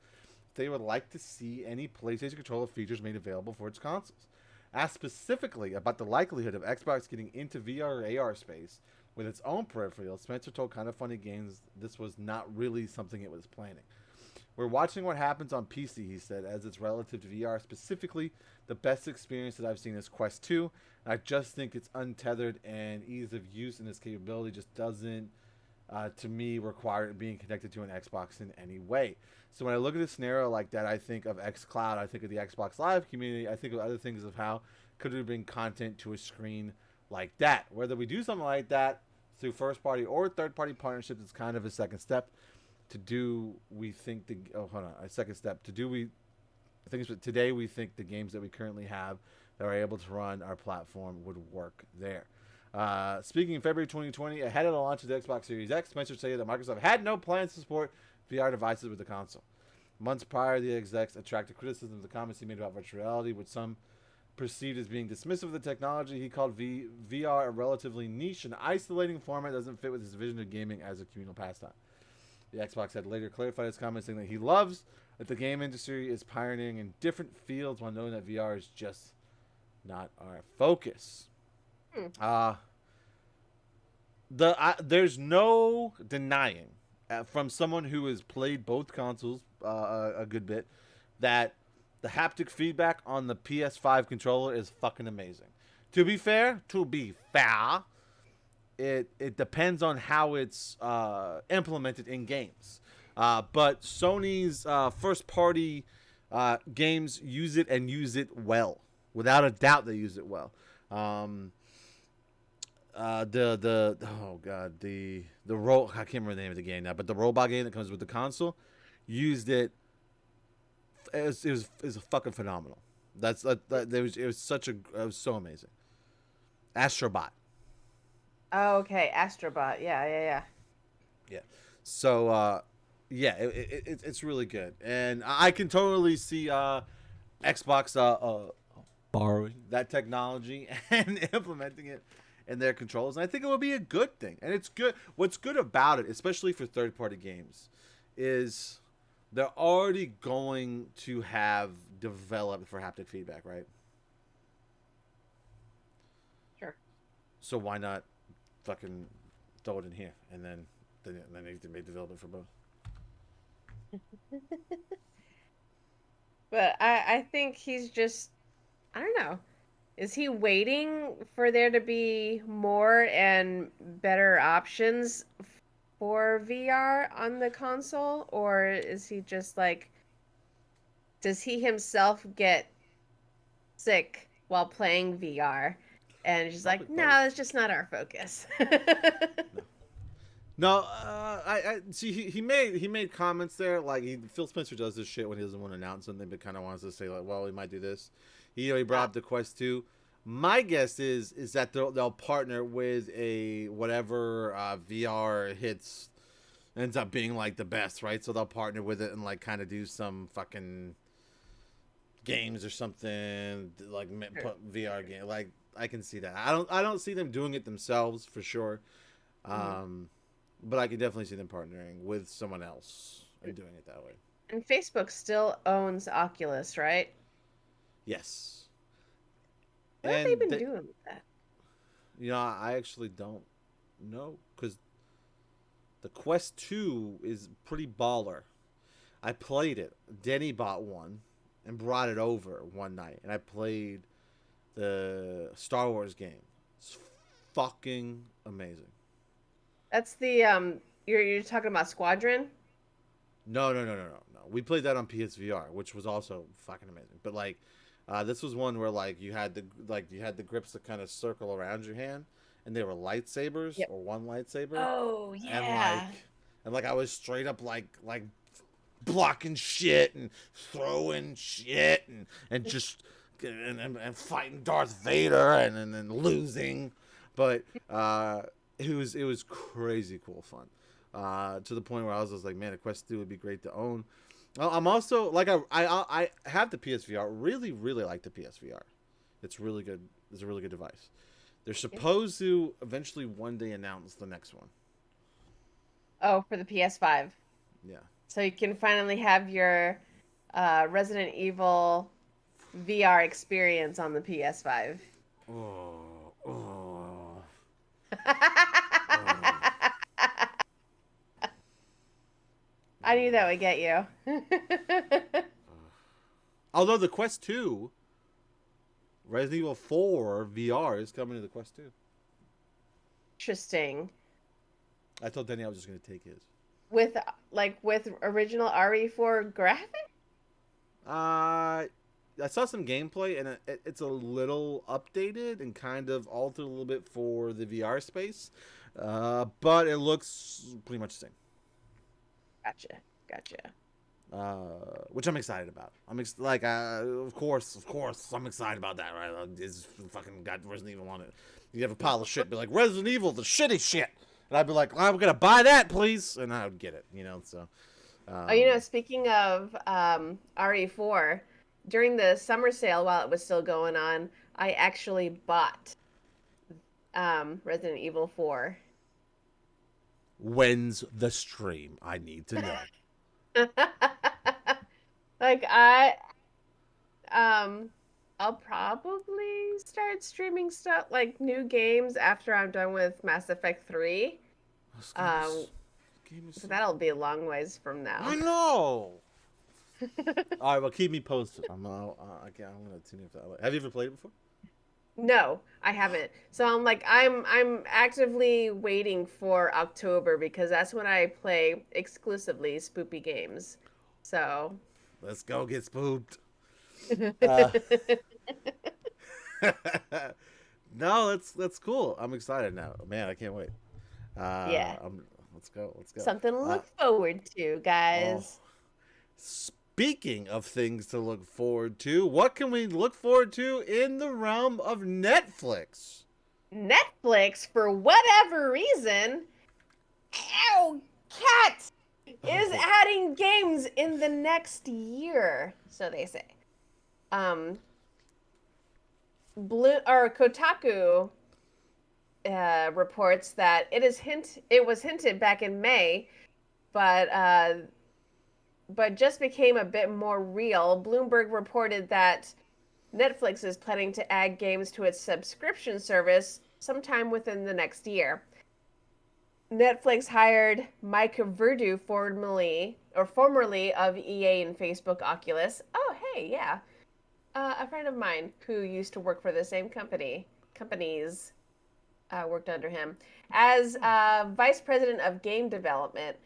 if they would like to see any PlayStation controller features made available for its consoles. Asked specifically about the likelihood of Xbox getting into VR or AR space with its own peripheral, Spencer told Kind of Funny Games this was not really something it was planning. We're watching what happens on PC, he said, as it's relative to VR. Specifically, the best experience that I've seen is Quest 2. I just think it's untethered, and ease of use and its capability just doesn't, to me, require it being connected to an Xbox in any way. So when I look at a scenario like that, I think of xCloud, I think of the Xbox Live community, I think of other things of how could we bring content to a screen like that. Whether we do something like that through first-party or third-party partnerships is kind of a second step. Today we think the games that we currently have that are able to run our platform would work there. Speaking in February 2020, ahead of the launch of the Xbox Series X, Spencer stated that Microsoft had no plans to support VR devices with the console. Months prior, the execs attracted criticism of the comments he made about virtual reality, which some perceived as being dismissive of the technology. He called VR a relatively niche and isolating format that doesn't fit with his vision of gaming as a communal pastime. The Xbox had later clarified his comments, saying that he loves that the game industry is pioneering in different fields while knowing that VR is just not our focus. There's no denying from someone who has played both consoles a good bit that the haptic feedback on the PS5 controller is fucking amazing. To be fair, it depends on how it's implemented in games. But Sony's first-party games use it and use it well. Without a doubt, they use it well. I can't remember the name of the game now, but the robot game that comes with the console used it. It was fucking phenomenal. It was so amazing. Astrobot. Oh, okay, Astrobot. Yeah. So, it's really good, and I can totally see Xbox borrowing that technology and implementing it in their controls. And I think it will be a good thing, and it's good. What's good about it, especially for third-party games, is they're already going to have developed for haptic feedback, right? Sure. So why not fucking throw it in here, and then they can make development for both. But I think he's just, I don't know. Is he waiting for there to be more and better options for VR on the console? Or is he just like, does he himself get sick while playing VR? And she's like, no, it's just not our focus. No, I see. He made comments there like Phil Spencer does this shit when he doesn't want to announce something, but kind of wants to say like, well, he might do this. He brought up the Quest 2. My guess is that they'll partner with a whatever VR hits ends up being like the best, right? So they'll partner with it and like kind of do some fucking games or something like put VR game. Like I can see that. I don't see them doing it themselves for sure. But I can definitely see them partnering with someone else and doing it that way. And Facebook still owns Oculus, right? Yes. What have they been doing with that? You know, I actually don't know because the Quest 2 is pretty baller. I played it. Denny bought one and brought it over one night, and I played the Star Wars game. It's fucking amazing. That's the you're talking about Squadron? No. We played that on PSVR, which was also fucking amazing. But like, this was one where like you had the grips that kind of circle around your hand, and they were lightsabers or one lightsaber. Oh yeah. And I was straight up like blocking shit and throwing shit and just and fighting Darth Vader and then losing, but it was crazy cool fun. To the point where I was just like, man, a Quest 2 would be great to own. I'm also like I have the PSVR. Really like the PSVR. It's really good. It's a really good device. They're supposed to eventually one day announce the next one. Oh, for the PS5. Yeah. So you can finally have your Resident Evil VR experience on the PS5. Oh. I knew that would get you. Although the Quest 2, Resident Evil 4 VR is coming to the Quest 2. Interesting. I told Denny I was just going to take his. With original RE4 graphics? I saw some gameplay, and it's a little updated and kind of altered a little bit for the VR space, but it looks pretty much the same. Gotcha. Which I'm excited about. Of course, I'm excited about that, right? It's fucking got Resident Evil on it. You have a pile of shit, be like, Resident Evil, the shitty shit. And I'd be like, I'm gonna buy that, please, and I would get it, so. Speaking of RE4, during the summer sale while it was still going on, I actually bought Resident Evil 4. When's the stream? I need to know. I'll probably start streaming stuff like new games after I'm done with Mass Effect 3. So that'll be a long ways from now. I know. All right, well, keep me posted. I'm gonna tune in for that. Have you ever played it before? No, I haven't. So I'm actively waiting for October because that's when I play exclusively spoopy games. So let's go get spooked. No, that's cool. I'm excited now. Man, I can't wait. Yeah. Let's go. Something to look forward to, guys. Speaking of things to look forward to, what can we look forward to in the realm of Netflix? Netflix, for whatever reason, cat is adding games in the next year, so they say. Kotaku reports that it was hinted back in May, but just became a bit more real. Bloomberg reported that Netflix is planning to add games to its subscription service sometime within the next year. Netflix hired Mike Verdu, formerly of EA and Facebook Oculus. Oh, hey, yeah. A friend of mine who used to work for the same companies worked under him, as vice president of game development,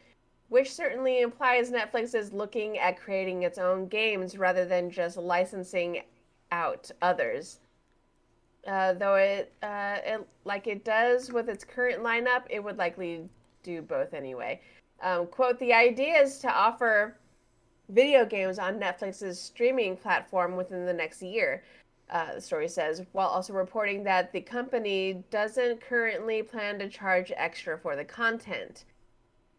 which certainly implies Netflix is looking at creating its own games rather than just licensing out others. Though it like it does with its current lineup, it would likely do both anyway. Quote, the idea is to offer video games on Netflix's streaming platform within the next year, the story says, while also reporting that the company doesn't currently plan to charge extra for the content.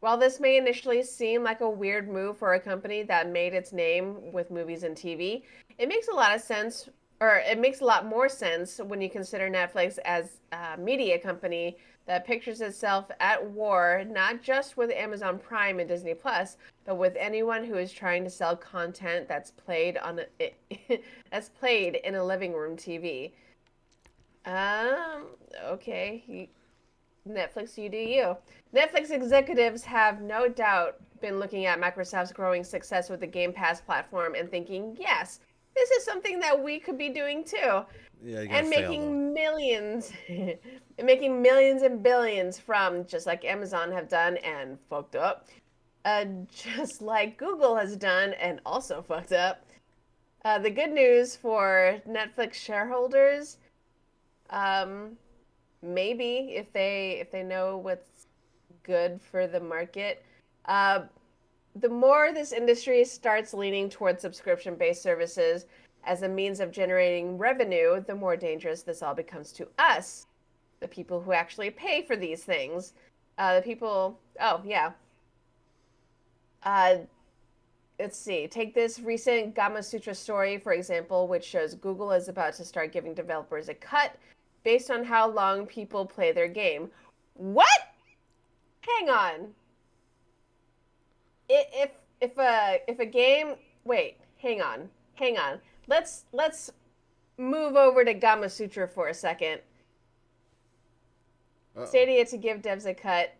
While this may initially seem like a weird move for a company that made its name with movies and TV, it makes a lot more sense when you consider Netflix as a media company that pictures itself at war not just with Amazon Prime and Disney Plus, but with anyone who is trying to sell content that's played in a living room TV. Okay, Netflix, you do you. Netflix executives have no doubt been looking at Microsoft's growing success with the Game Pass platform and thinking, yes, this is something that we could be doing too. Yeah, and making millions and making millions and billions from, just like Amazon have done and fucked up, just like Google has done and also fucked up. The good news for Netflix shareholders, maybe if they know what's good for the market, the more this industry starts leaning towards subscription-based services, as a means of generating revenue, the more dangerous this all becomes to us, the people who actually pay for these things. The people, oh, yeah. Let's see. Take this recent Gama Sutra story, for example, which shows Google is about to start giving developers a cut based on how long people play their game. What? Hang on. If a game, wait, hang on. Let's move over to Gama Sutra for a second. Stadia to give devs a cut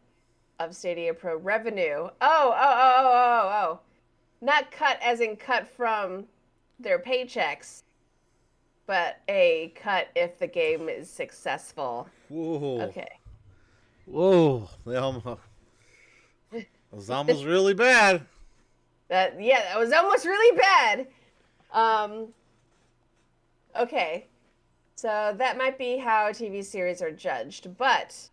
of Stadia Pro revenue. Oh. Not cut as in cut from their paychecks, but a cut if the game is successful. Whoa. Okay. Whoa. It was almost really bad. That was almost really bad. Okay. So that might be how TV series are judged, but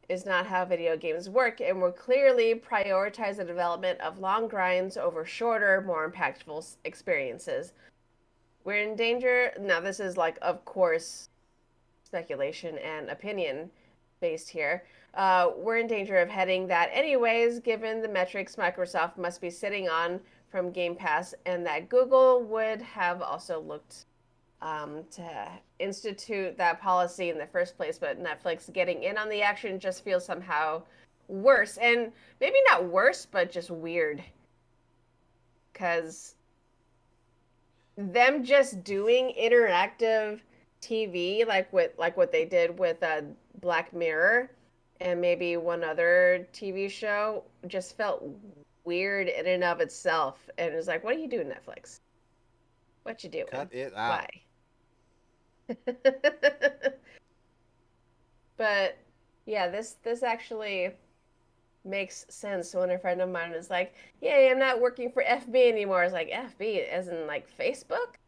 is not how video games work, and will clearly prioritize the development of long grinds over shorter, more impactful experiences. We're in danger. Now, this is like, of course, speculation and opinion based here. We're in danger of heading that anyways, given the metrics Microsoft must be sitting on from Game Pass, and that Google would have also looked to institute that policy in the first place, but Netflix getting in on the action just feels somehow worse. And maybe not worse, but just weird. Because them just doing interactive TV, like what they did with Black Mirror and maybe one other TV show, just felt weird in and of itself. And it was like, what are you doing, Netflix? What you doing? Cut it out. Why? But yeah, this actually makes sense when a friend of mine was like, "Yay, I'm not working for FB anymore." I was like, "FB as in like Facebook?"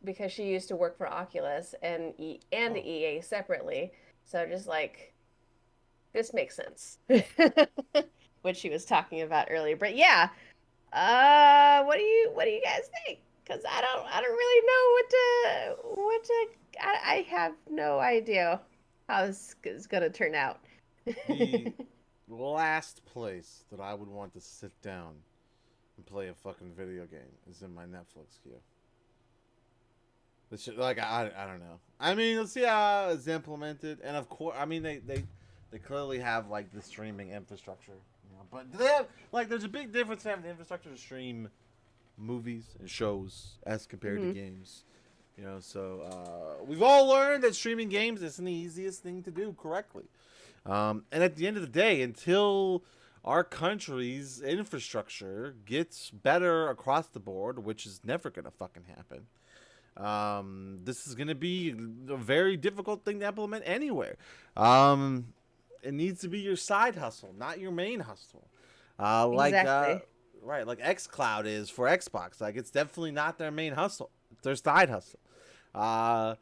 Because she used to work for Oculus and EA separately. So just like, this makes sense. What she was talking about earlier. But yeah, what do you guys think? Because I don't really know what to. I have no idea how this is gonna turn out. The last place that I would want to sit down and play a fucking video game is in my Netflix queue. This shit, like I don't know. I mean, let's see how it's implemented, and of course, I mean they clearly have like the streaming infrastructure, you know, but do they have like there's a big difference in having the infrastructure to stream movies and shows as compared to games, you know. So we've all learned that streaming games isn't the easiest thing to do correctly, and at the end of the day, until our country's infrastructure gets better across the board, which is never gonna fucking happen, this is gonna be a very difficult thing to implement anywhere. It needs to be your side hustle, not your main hustle. Exactly. Right, like xCloud is for Xbox. Like, it's definitely not their main hustle. It's their side hustle. And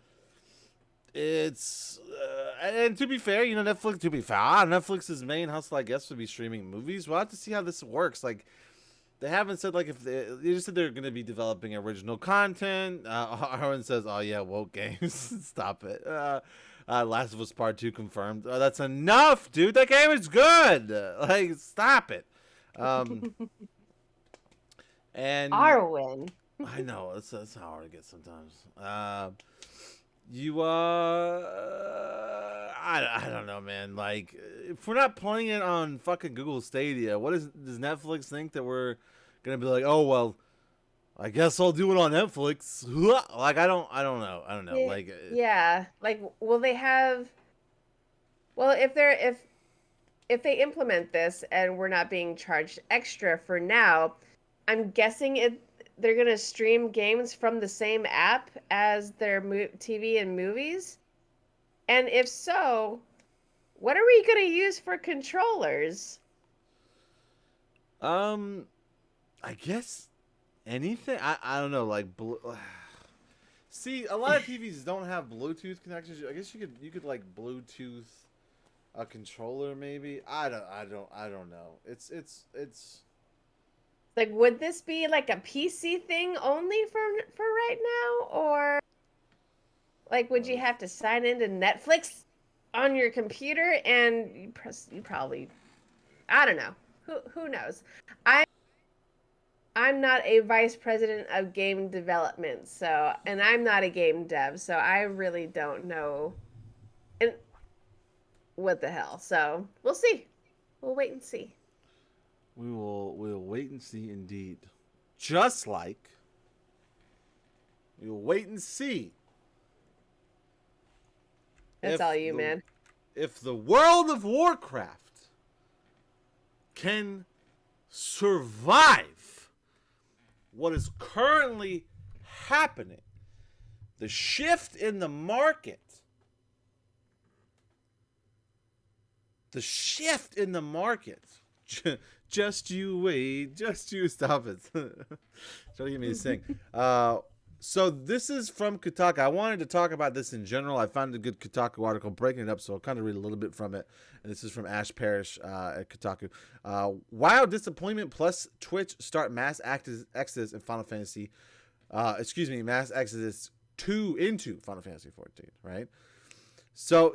to be fair, you know, Netflix's main hustle, I guess, would be streaming movies. We'll have to see how this works. Like, they haven't said, like, if they just said they're going to be developing original content. Arwen says, oh, yeah, woke games. Stop it. Last of Us Part 2 confirmed. Oh, that's enough, dude. That game is good. Like, stop it. And Arwen. I know that's how hard it gets sometimes. I don't know, man. Like, if we're not playing it on fucking Google Stadia, does Netflix think that we're gonna be like, oh well, I guess I'll do it on Netflix? Like, I don't know. Yeah, like, yeah. Like, will they have? Well, if they implement this and we're not being charged extra for now, I'm guessing they're going to stream games from the same app as their TV and movies. And if so, what are we going to use for controllers? I guess anything. I don't know. Like, see, a lot of TVs don't have Bluetooth connections. I guess you could like Bluetooth a controller, maybe. I don't know. It's Like, would this be like a PC thing only for right now, or like would you have to sign into Netflix on your computer and you probably, I don't know. Who knows? I I'm not a vice president of game development, so and I'm not a game dev, so I really don't know and what the hell. So we'll see. We'll wait and see. We'll wait and see indeed. Just like we'll wait and see. That's all you, man. If the World of Warcraft can survive what is currently happening, the shift in the market, just you wait, just you stop it. Don't get me to sing. So this is from Kotaku. I wanted to talk about this in general. I found a good Kotaku article breaking it up, so I'll kind of read a little bit from it. And this is from Ash Parrish at Kotaku. WoW disappointment plus Twitch start mass exodus in Final Fantasy. Mass exodus 2 into Final Fantasy 14, right? So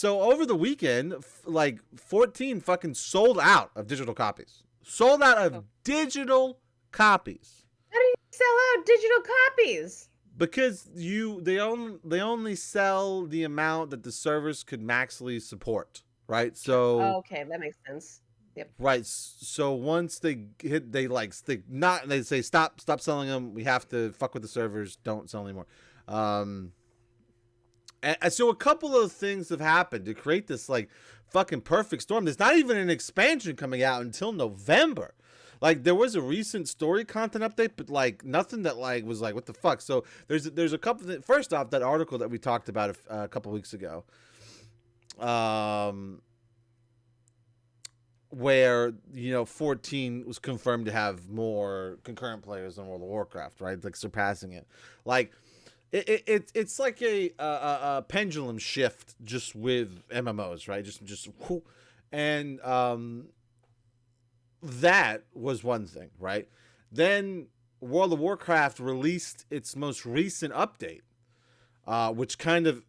over the weekend, like 14 fucking sold out of digital copies. Sold out of digital copies. How do you sell out digital copies? Because they only sell the amount that the servers could maximally support, right? So okay, that makes sense. Yep. Right. So once they hit, they say stop selling them. We have to fuck with the servers. Don't sell anymore. And so a couple of things have happened to create this like fucking perfect storm. There's not even an expansion coming out until November. Like there was a recent story content update, but like nothing that like was like what the fuck. So there's a couple. First off, that article that we talked about a couple weeks ago, where 14 was confirmed to have more concurrent players than World of Warcraft, right? Like surpassing it. Like it's like a pendulum shift just with MMOs, right? Just and that was one thing, right? Then World of Warcraft released its most recent update, which kind of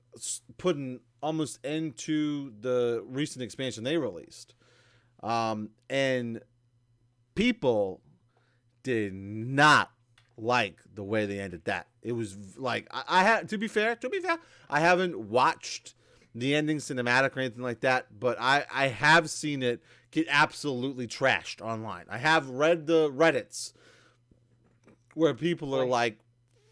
put an almost end to the recent expansion they released. And people did not like the way they ended that. It was like, I had to be fair, I haven't watched the ending cinematic or anything like that, but I have seen it get absolutely trashed online. I have read the Reddits where people are like,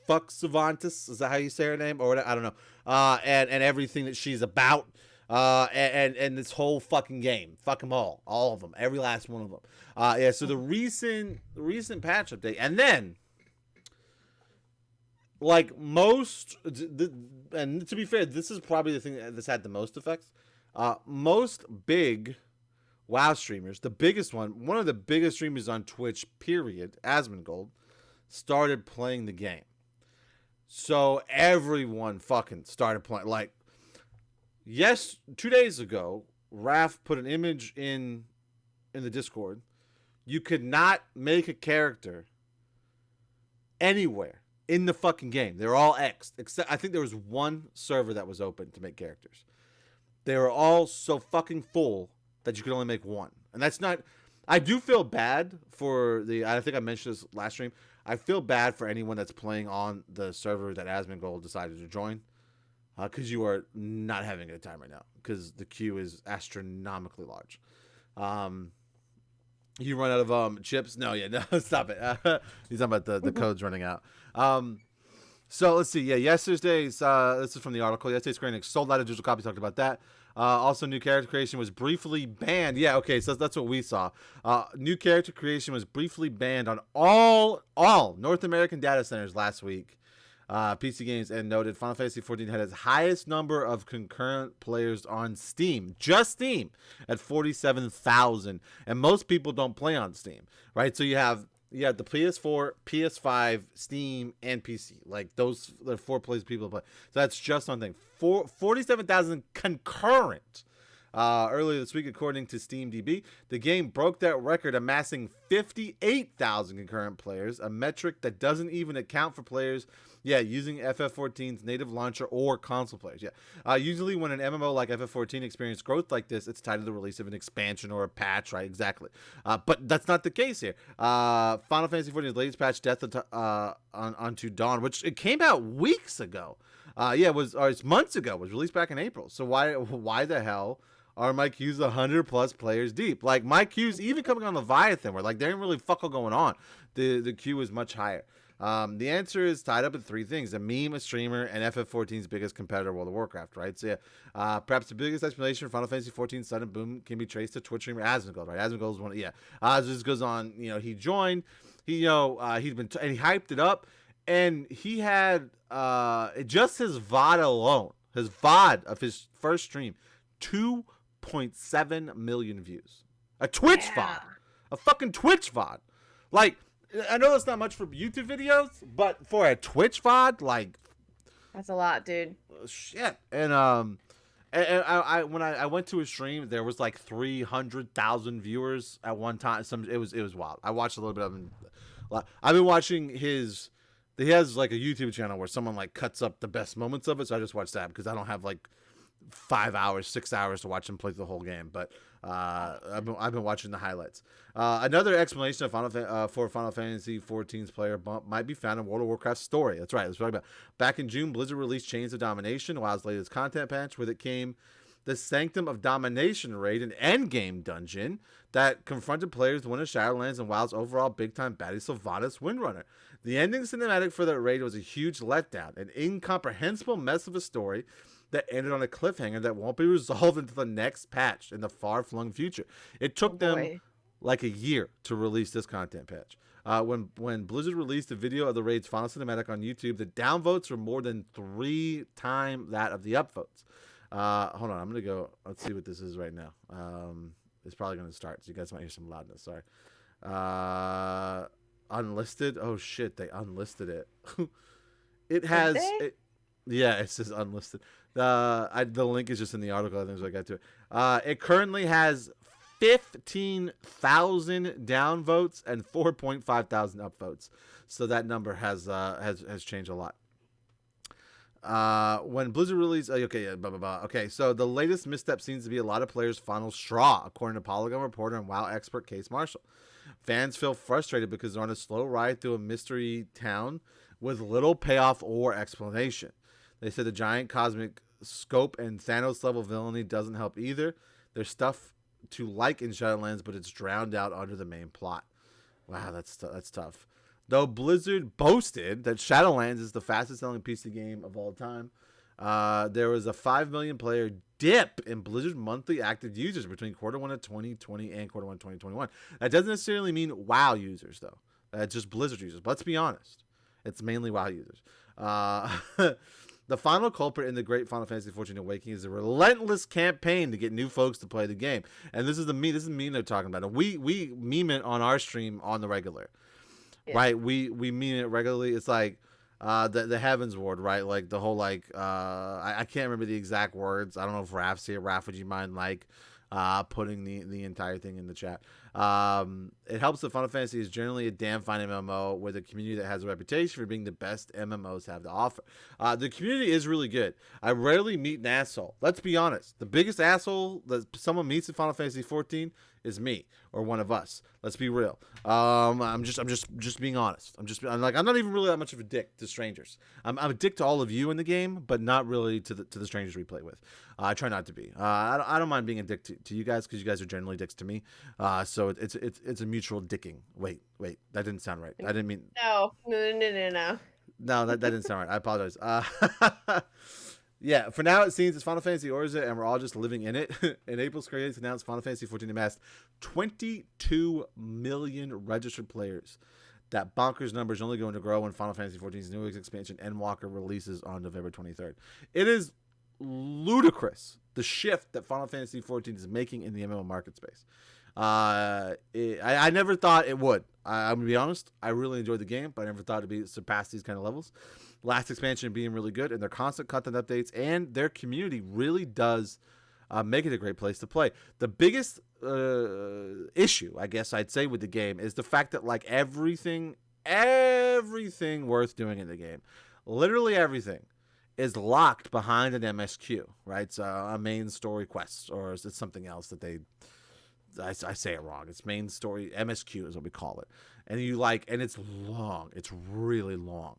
fuck Savantis, is that how you say her name? Or whatever, I don't know. And everything that she's about. And this whole fucking game. Fuck them all of them. Every last one of them. So the recent patch update. And then, like most, and to be fair, this is probably the thing that's had the most effects. Most big WoW streamers, the biggest one of the biggest streamers on Twitch, period, Asmongold, started playing the game. So everyone fucking started playing. Like, yes, 2 days ago, Raph put an image in the Discord. You could not make a character anywhere in the fucking game. They're all X'd. Except I think there was one server that was open to make characters. They were all so fucking full that you could only make one. And that's not... I do feel bad for the... I think I mentioned this last stream. I feel bad for anyone that's playing on the server that Asmongold decided to join. Because you are not having a good time right now. Because the queue is astronomically large. You run out of chips? No, stop it. He's talking about the codes running out. So let's see. Yeah, yesterday's, this is from the article. Yesterday's Square Enix sold out of digital copies. Talked about that. Also, new character creation was briefly banned. Yeah, okay, so that's what we saw. New character creation was briefly banned on all North American data centers last week. PC Games and noted Final Fantasy XIV had its highest number of concurrent players on Steam, just Steam, at 47,000. And most people don't play on Steam, right? So you have the PS4, PS5, Steam, and PC. Like those are 4 places people play. So that's just one thing. 47,000 concurrent Earlier this week, according to SteamDB, the game broke that record, amassing 58,000 concurrent players, a metric that doesn't even account for players, using FF14's native launcher or console players. Usually when an MMO like FF14 experiences growth like this, it's tied to the release of an expansion or a patch, right? Exactly. But that's not the case here. Final Fantasy XIV's latest patch, Death onto Dawn, which it came out weeks ago. It's months ago. It was released back in April. So why the hell are my queues 100+ players deep? Like, my queues, even coming on Leviathan, where like there ain't really fuck all going on. The queue is much higher. The answer is tied up in three things: a meme, a streamer, and FF14's biggest competitor, World of Warcraft, right? So perhaps the biggest explanation for Final Fantasy XIV's sudden boom can be traced to Twitch streamer Asmongold, right? Asmongold is one. This goes on. He joined. He hyped it up, and he had just his VOD alone, his VOD of his first stream, 2.7 million views. A Twitch VOD, a fucking Twitch VOD, like. I know that's not much for YouTube videos, but for a Twitch VOD, like, that's a lot, dude. Shit. And I when I went to his stream, there was like 300,000 viewers at one time. It was wild. I watched a little bit of him. I've been watching his. He has like a YouTube channel where someone like cuts up the best moments of it. So I just watched that because I don't have like 5 hours, 6 hours to watch him play the whole game. But I've been watching the highlights. Another explanation of for Final Fantasy XIV's player bump might be found in World of Warcraft's story. That's right. That's what I'm talking about. Back in June, Blizzard released Chains of Domination, WoW's latest content patch. With it came the Sanctum of Domination raid, an endgame dungeon that confronted players to win the Shadowlands and WoW's overall big-time baddie Sylvanas Windrunner. The ending cinematic for that raid was a huge letdown, an incomprehensible mess of a story that ended on a cliffhanger that won't be resolved until the next patch in the far-flung future. It took them like a year to release this content patch. When Blizzard released a video of the raid's final cinematic on YouTube, the downvotes were more than 3 times that of the upvotes. Hold on, I'm going to go. Let's see what this is right now. It's probably going to start, so you guys might hear some loudness. Sorry. Unlisted? Oh, shit, they unlisted it. It has... it says unlisted. The link is just in the article, I think, so I got to it. It currently has 15,000 downvotes and 4.5 thousand upvotes. So that number has changed a lot. When Blizzard released, Okay, so the latest misstep seems to be a lot of players' final straw, according to Polygon reporter and WoW expert Case Marshall. Fans feel frustrated because they're on a slow ride through a mystery town with little payoff or explanation. They said the giant cosmic scope and Thanos-level villainy doesn't help either. There's stuff to like in Shadowlands, but it's drowned out under the main plot. Wow, that's tough. Though Blizzard boasted that Shadowlands is the fastest-selling PC game of all time, there was a 5 million player dip in Blizzard monthly active users between Q1 of 2020 and Q1 of 2021. That doesn't necessarily mean WoW users, though. That's just Blizzard users. But let's be honest. It's mainly WoW users. The final culprit in the great Final Fantasy XIV Awakening is a relentless campaign to get new folks to play the game. And this is the meme they're talking about. And we meme it on our stream on the regular. Yeah. Right? We meme it regularly. It's like the Heavens Ward, right? Like the whole I can't remember the exact words. I don't know if Raph's here. Raph, would you mind putting the entire thing in the chat? It helps that Final Fantasy is generally a damn fine MMO with a community that has a reputation for being the best MMOs have to offer. The community is really good. I rarely meet an asshole. Let's be honest. The biggest asshole that someone meets in Final Fantasy XIV is me or one of us. Let's be real. I'm just being honest. I'm not even really that much of a dick to strangers. I'm a dick to all of you in the game, but not really to the strangers we play with. I try not to be. I don't mind being a dick to you guys because you guys are generally dicks to me. So it's a mutual dicking. Wait, that didn't sound right. I didn't mean. No. No, that didn't sound right. I apologize. Yeah, for now it seems it's Final Fantasy Orza, and we're all just living in it. In April, Square Enix announced Final Fantasy XIV amassed 22 million registered players. That bonkers number is only going to grow when Final Fantasy XIV's newest expansion, Endwalker, releases on November 23rd. It is ludicrous, the shift that Final Fantasy XIV is making in the MMO market space. I never thought it would. I'm going to be honest. I really enjoyed the game, but I never thought it'd surpass these kind of levels. Last expansion being really good, and their constant content updates and their community really does make it a great place to play. The biggest issue, I guess I'd say, with the game is the fact that like everything worth doing in the game, literally everything, is locked behind an MSQ, right? It's a main story quest, or is it something else that they? I say it wrong. It's main story MSQ is what we call it, and and it's long. It's really long,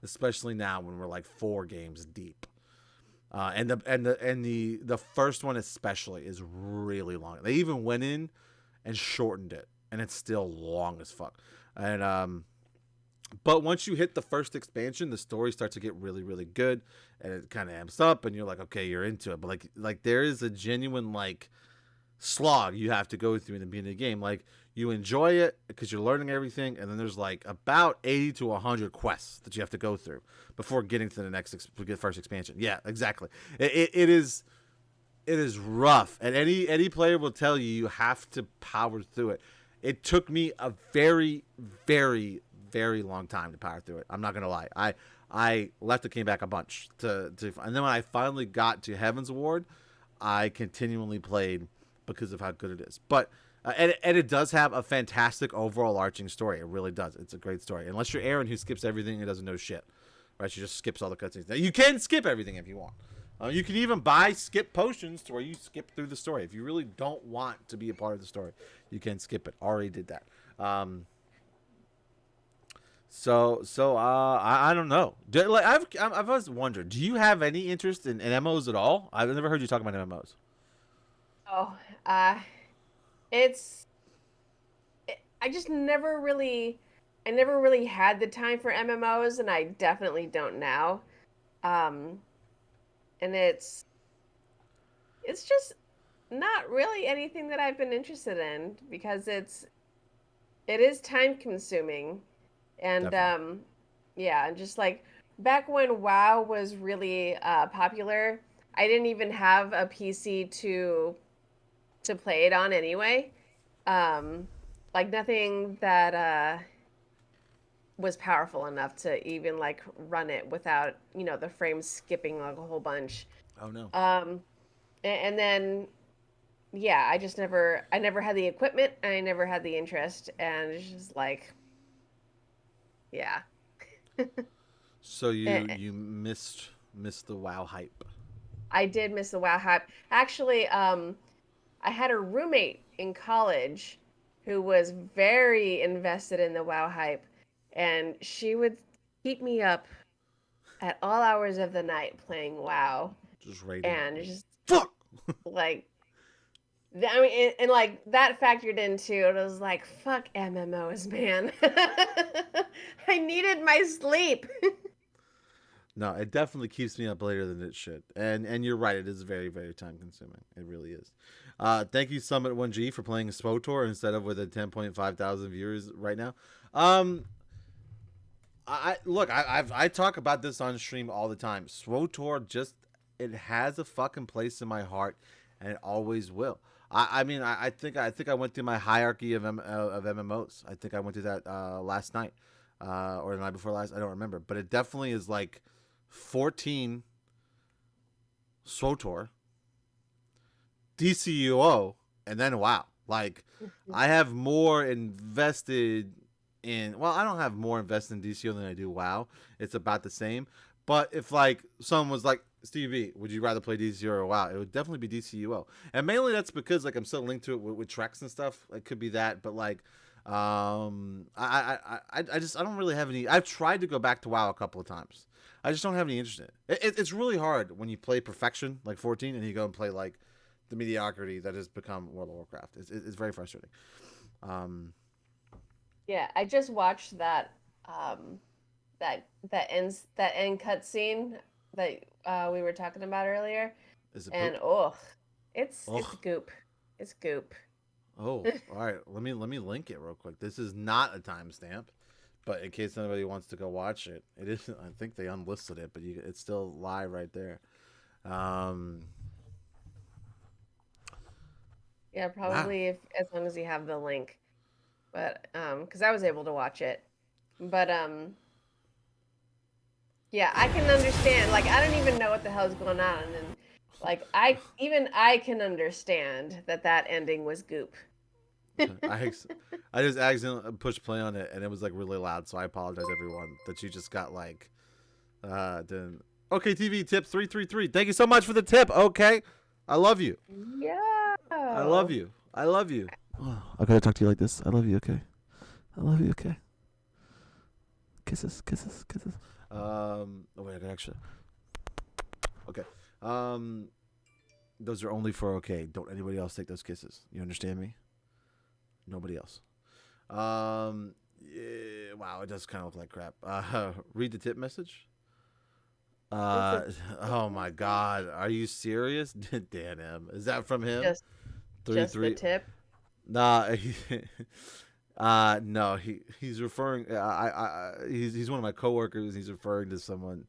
especially now when we're like 4 games deep. And the first one especially is really long. They even went in and shortened it, and it's still long as fuck. And but once you hit the first expansion, the story starts to get really, really good, and it kind of amps up, and you're like, okay, you're into it. But like there is a genuine like slog you have to go through in the beginning of the game. Like you enjoy it because you're learning everything, and then there's like about 80 to 100 quests that you have to go through before getting to the first expansion. Yeah, exactly. It is rough, and any player will tell you you have to power through it. It took me a very, very, very long time to power through it. I'm not gonna lie. I left and came back a bunch and then when I finally got to Heaven's Award, I continually played because of how good it is. But and it does have a fantastic overall arching story. It really does. It's a great story. Unless you're Aaron, who skips everything and doesn't know shit, right? She just skips all the cutscenes. Now, you can skip everything if you want. You can even buy skip potions to where you skip through the story. If you really don't want to be a part of the story, you can skip it. Already did that. I don't know. I've always wondered. Do you have any interest in MMOs at all? I've never heard you talk about MMOs. Oh, I just never really had the time for MMOs, and I definitely don't now. And it's just not really anything that I've been interested in because it is time consuming. And yeah, and just like back when WoW was really popular, I didn't even have a PC to play it on anyway. Like nothing that was powerful enough to even like run it without, the frames skipping like a whole bunch. Oh no. And then yeah, I never had the equipment, and I never had the interest, and it's just like yeah. So you missed the WoW hype. I did miss the WoW hype. Actually, I had a roommate in college who was very invested in the WoW hype, and she would keep me up at all hours of the night playing WoW. Just raiding. And just fuck. Like, I mean, and like that factored into it. I was like, fuck MMOs, man. I needed my sleep. No, it definitely keeps me up later than it should. And you're right, it is very, very time consuming. It really is. Thank you, Summit1G, for playing SWOTOR instead of with a 10.5 thousand viewers right now. I talk about this on stream all the time. SWOTOR it has a fucking place in my heart, and it always will. I mean, I think I went through my hierarchy of MMOs. I think I went through that last night or the night before last. I don't remember, but it definitely is like 14 SWOTOR, DCUO, and then WoW. Like, I have more invested in. Well, I don't have more invested in DCUO than I do WoW. It's about the same. But if like someone was like, Stevie B, would you rather play DCUO or WoW? It would definitely be DCUO, and mainly that's because like I'm still linked to it with treks and stuff. It could be that, but like, I don't really have any. I've tried to go back to WoW a couple of times. I just don't have any interest in it. It's really hard when you play perfection like 14 and you go and play like the mediocrity that has become World of Warcraft. It's very frustrating. Yeah, I just watched that end cutscene that we were talking about earlier. Is it and poop? It's goop. It's goop. Oh, all right. Let me link it real quick. This is not a timestamp, but in case anybody wants to go watch it, it is. I think they unlisted it, but it's still live right there. Yeah, probably as long as you have the link, but because I was able to watch it, but yeah, I can understand. Like, I don't even know what the hell is going on, and Like even I can understand that ending was goop. I just accidentally pushed play on it and it was like really loud, so I apologize everyone that you just got like then okay TV tips 333. Thank you so much for the tip. Okay, I love you. Yeah. I love you. I love you. Oh, I gotta talk to you like this. I love you. Okay. I love you. Okay. Kisses. Oh wait, I got extra. Okay. Those are only for okay. Don't anybody else take those kisses. You understand me? Nobody else. Yeah, wow, it does kind of look like crap. Read the tip message. Oh my God, are you serious? Dan M. Is that from him? Just the tip. Nah. No. He's referring. He's one of my coworkers. He's referring to someone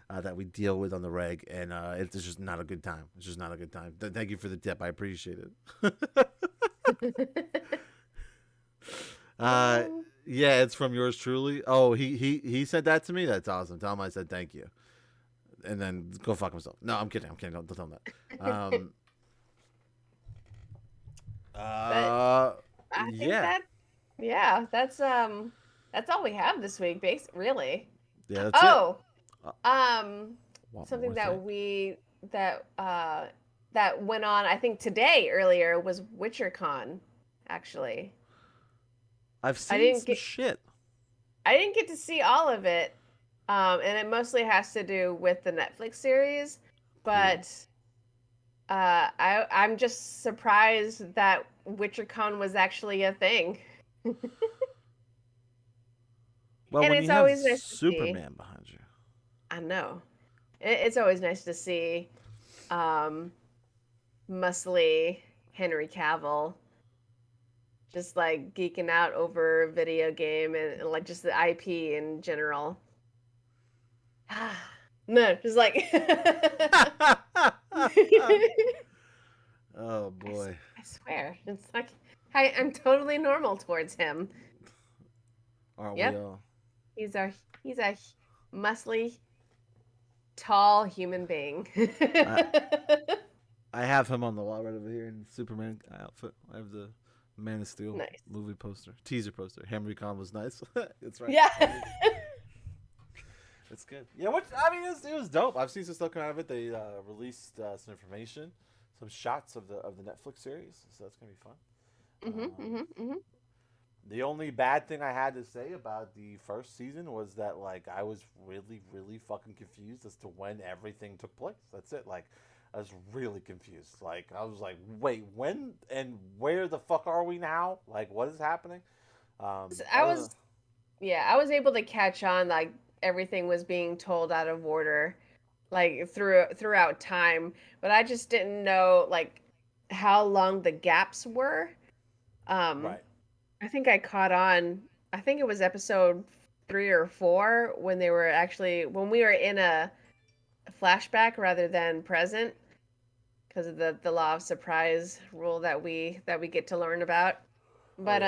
that we deal with on the reg, and it's just not a good time. It's just not a good time. Thank you for the tip. I appreciate it. Yeah, it's from yours truly. Oh, he sent that to me. That's awesome. Tell him I said thank you, and then go fuck himself. No, I'm kidding. Don't tell him that. I think that's all we have this week, really. Yeah, that's it. Something that went on, I think today earlier was WitcherCon, actually. I've seen some shit. I didn't get to see all of it, and it mostly has to do with the Netflix series, but I'm just surprised that WitcherCon was actually a thing. Well, and when it's you have always nice Superman behind you. I know. It's always nice to see muscly Henry Cavill just like geeking out over a video game and like just the IP in general. No, just like Oh boy. I swear. It's like I'm totally normal towards him. Aren't we all? He's a muscly, tall human being. I have him on the wall right over here in Superman outfit. I have the Man of Steel movie poster, teaser poster. Henry Khan was nice. That's right. Yeah. It's good. Yeah, it was dope. I've seen some stuff come out of it. They released some information, some shots of the Netflix series, so that's gonna be fun. The only bad thing I had to say about the first season was that like I was really, really fucking confused as to when everything took place. That's it. Like I was really confused. Like I was like, wait, when and where the fuck are we now? Like what is happening? I was able to catch on. Like everything was being told out of order, like throughout time, but I just didn't know like how long the gaps were. Right. I think I caught on. I think it was episode 3 or 4 when we were in a flashback rather than present because of the law of surprise rule that we get to learn about. But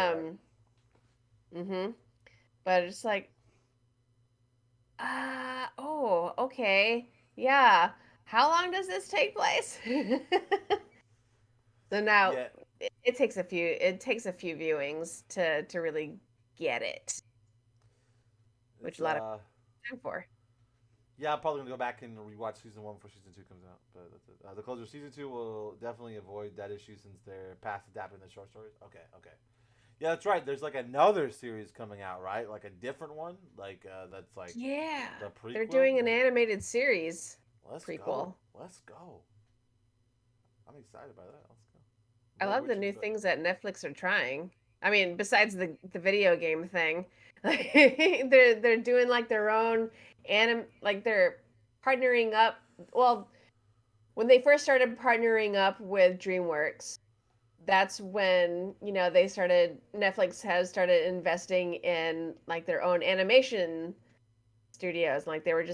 but it's like okay. Yeah. How long does this take place? So now it takes a few viewings to really get it. Which a lot of time for. Yeah, I'm probably gonna go back and rewatch season 1 before season 2 comes out. But that's it. The closure season 2 will definitely avoid that issue since they're past adapting the short stories. Okay. Yeah, that's right. There's like another series coming out, right? Like a different one, like that's like the prequel. They're doing an animated series prequel. Let's go. I'm excited by that. Let's go. I love the new things that Netflix are trying. I mean, besides the video game thing, they're doing like their own like they're partnering up. Well, when they first started partnering up with DreamWorks, that's when Netflix has started investing in like their own animation studios. Like they were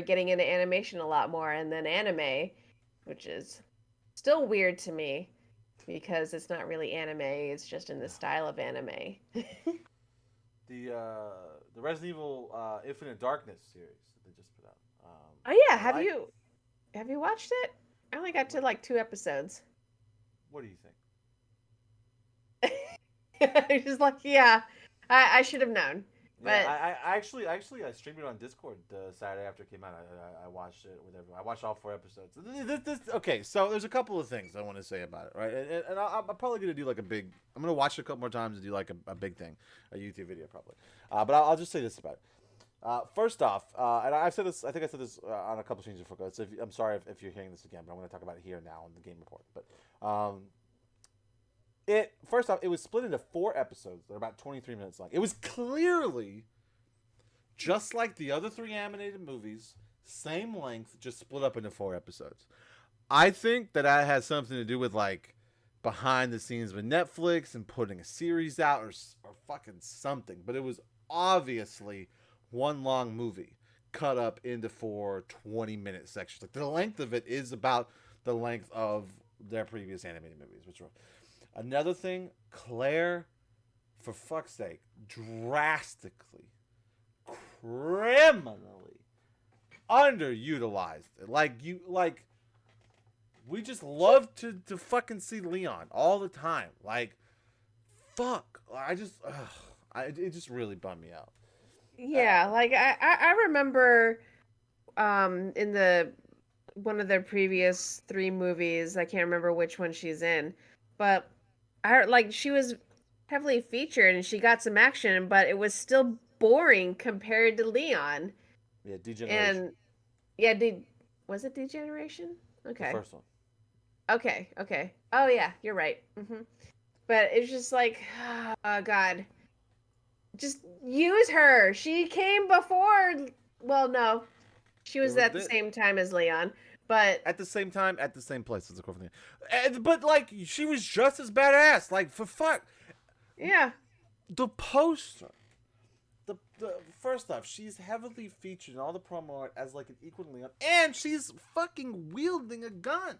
getting into animation a lot more, and then anime, which is still weird to me because it's not really anime, it's just in the style of anime. The Resident Evil Infinite Darkness series that they just put out. Oh yeah, have you watched it? I only got to like 2 episodes. What do you think? I just like, yeah, I should have known. Yeah, But I actually I streamed it on Discord Saturday after it came out. I watched it with everyone. I watched all 4 episodes. Okay, so there's a couple of things I want to say about it, right? And I'm probably gonna do like a big. I'm gonna watch it a couple more times and do like a big thing, a YouTube video probably. But I'll just say this about it. First off, and I've said this. I think I said this on a couple streams before. So I'm sorry if you're hearing this again, but I'm gonna talk about it here now on the Game Report. But first off, it was split into 4 episodes. They're about 23 minutes long. It was clearly just like the other 3 animated movies, same length, just split up into 4 episodes. I think that has something to do with like behind the scenes with Netflix and putting a series out or fucking something. But it was obviously one long movie cut up into 4 20-minute sections. Like the length of it is about the length of their previous animated movies, which were. Another thing, Claire, for fuck's sake, drastically, criminally underutilized. We just love to fucking see Leon all the time. Like, fuck. It just really bummed me out. yeah, like I remember in the one of their previous 3 movies, I can't remember which one she's in, but she was heavily featured and she got some action, but it was still boring compared to Leon. Yeah, Degeneration. And yeah, was it Degeneration? Okay. The first one. Okay. Oh yeah, you're right. But it's just like, oh god, just use her. She came before. Well, no, she was at the same time as Leon. But at the same time, at the same place as the Corporal. But like, she was just as badass. Like, for fuck. Yeah. The poster. The first off, she's heavily featured in all the promo art as like an equal Leon, and she's fucking wielding a gun.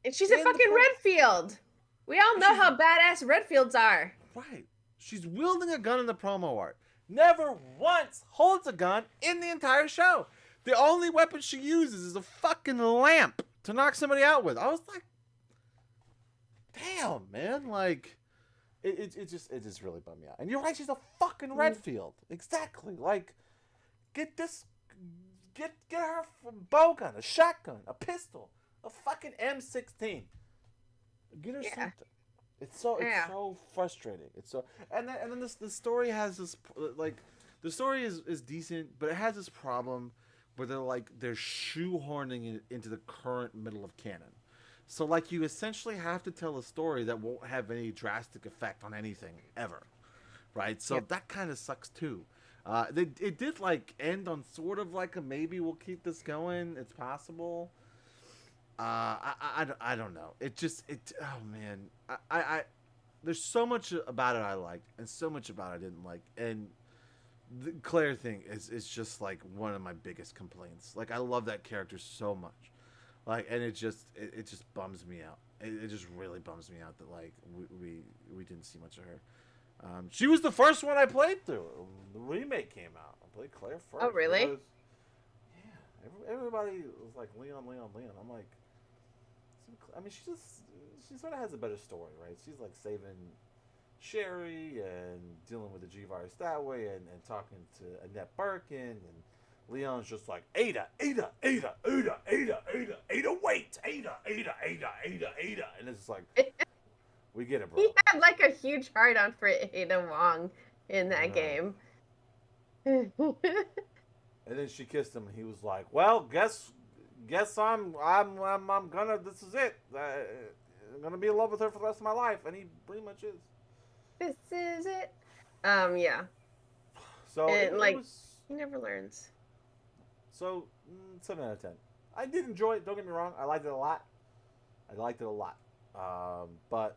And she's a fucking Redfield. We all know how badass Redfields are. Right. She's wielding a gun in the promo art. Never once holds a gun in the entire show. The only weapon she uses is a fucking lamp to knock somebody out with. I was like, damn, man. Like, it just really bummed me out. And you're right, she's a fucking Redfield. Exactly. Like, get her a bow gun, a shotgun, a pistol, a fucking M16. Get her something. It's so frustrating. It's so and then the story has this like the story is decent, but it has this problem where they're shoehorning it into the current middle of canon. So like you essentially have to tell a story that won't have any drastic effect on anything ever, right? So that kind of sucks too. It did like end on sort of like a maybe we'll keep this going. It's possible. I don't know. Oh man. I there's so much about it I liked and so much about it I didn't like. And the Claire thing is just like one of my biggest complaints. Like I love that character so much. Like and it just bums me out. It just really bums me out that like we didn't see much of her. She was the first one I played through. The remake came out. I played Claire first. Oh really? Yeah. Everybody was like Leon. I'm like, I mean, she sort of has a better story, right? She's like saving Sherry and dealing with the G-Virus that way and talking to Annette Birkin, and Leon's just like, Ada, wait, Ada. And it's just like, we get it, bro. He had like a huge heart on for Ada Wong in that game. And then she kissed him and he was like, well, guess I'm gonna, this is it. I'm gonna be in love with her for the rest of my life. And he pretty much is. This is it. Yeah. So and he never learns. So 7 out of 10. I did enjoy it. Don't get me wrong. I liked it a lot. But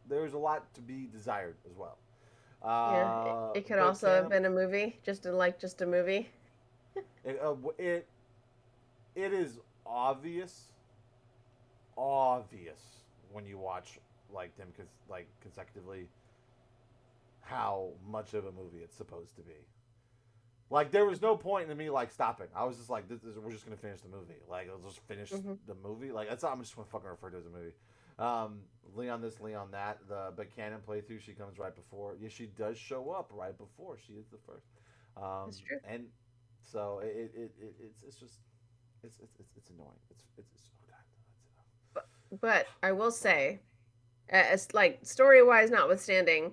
there's a lot to be desired as well. It could also have been a movie, just a movie. It is obvious when you watch like them consecutively how much of a movie it's supposed to be. Like, there was no point in me, like, stopping. I was just like, we're just going to finish the movie. Like, let's just finish the movie. Like, that's all I'm just going to fucking refer to as a movie. Leon this, Leon that. But canon playthrough, she comes right before. Yeah, she does show up right before. She is the first. That's true. And so it's just, it's annoying. It's oh God, that's enough. But I will say, as like story-wise notwithstanding,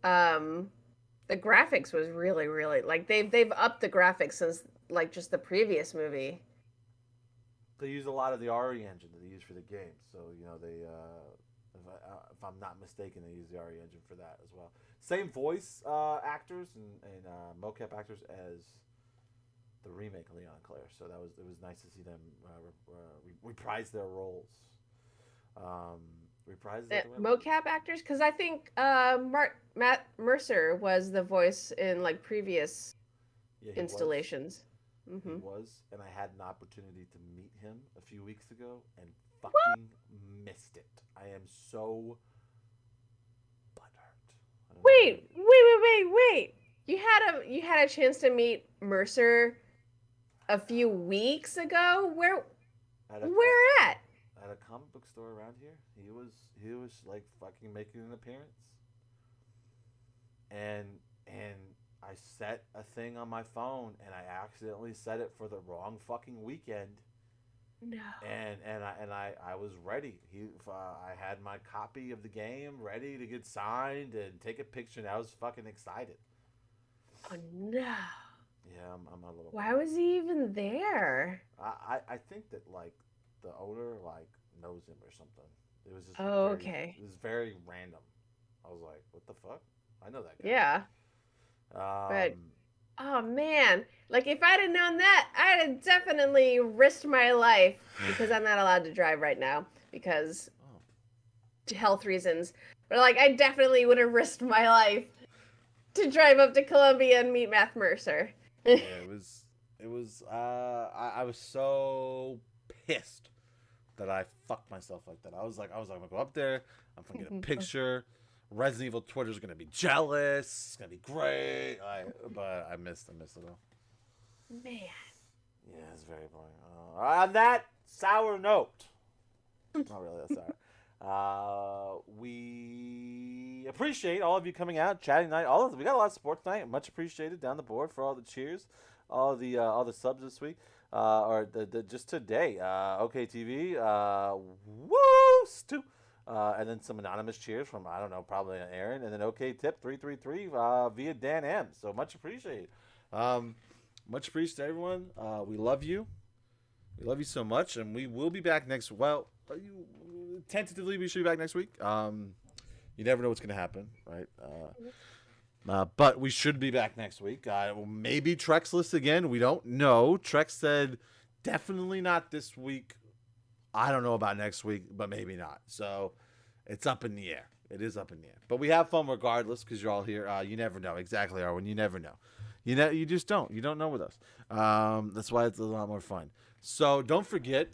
the graphics was really, really like they've upped the graphics since like just the previous movie. They use a lot of the RE engine that they use for the game, so they, if I'm not mistaken, they use the RE engine for that as well. Same voice actors and mocap actors as the remake Leon and Claire, so it was nice to see them reprise their roles. Mocap actors, because I think Matt Mercer was the voice in like previous installations. He was, and I had an opportunity to meet him a few weeks ago and fucking missed it. I am so butthurt. Wait! You had a chance to meet Mercer a few weeks ago. Where at? At a comic book store around here. He was like fucking making an appearance. And I set a thing on my phone and I accidentally set it for the wrong fucking weekend. No. And I was ready. I had my copy of the game ready to get signed and take a picture, and I was fucking excited. Oh no. Yeah, I'm a little. Why was he even there? I think that like the owner like knows him or something. It was just okay. It was very random. I was like, what the fuck? I know that guy. Yeah. But oh man, like if I'd have known that, I'd have definitely risked my life because I'm not allowed to drive right now because health reasons. But like I definitely would have risked my life to drive up to Columbia and meet Matt Mercer. Yeah, it was I was so pissed that I fucked myself like that. I was like, I'm gonna go up there, I'm gonna get a picture. Resident Evil Twitter's gonna be jealous. It's gonna be great. But I missed it all. Man. Yeah, it's very boring. On that sour note, not really that sour. We appreciate all of you coming out, chatting tonight. We got a lot of support tonight. Much appreciated down the board for all the cheers, all the subs this week, or just today. OKTV, woo, Stu. And then some anonymous cheers from, I don't know, probably Aaron. And then OK Tip 333 via Dan M. So much appreciated. Much appreciated, everyone. We love you. We love you so much. And we will be back tentatively, we should be back next week. You never know what's going to happen, right? But we should be back next week. Maybe Trex list again. We don't know. Trex said definitely not this week. I don't know about next week, but maybe not. So it's up in the air. It is up in the air. But we have fun regardless because you're all here. You never know. Exactly, Arwen. You never know. You just don't. You don't know with us. That's why it's a lot more fun. So don't forget,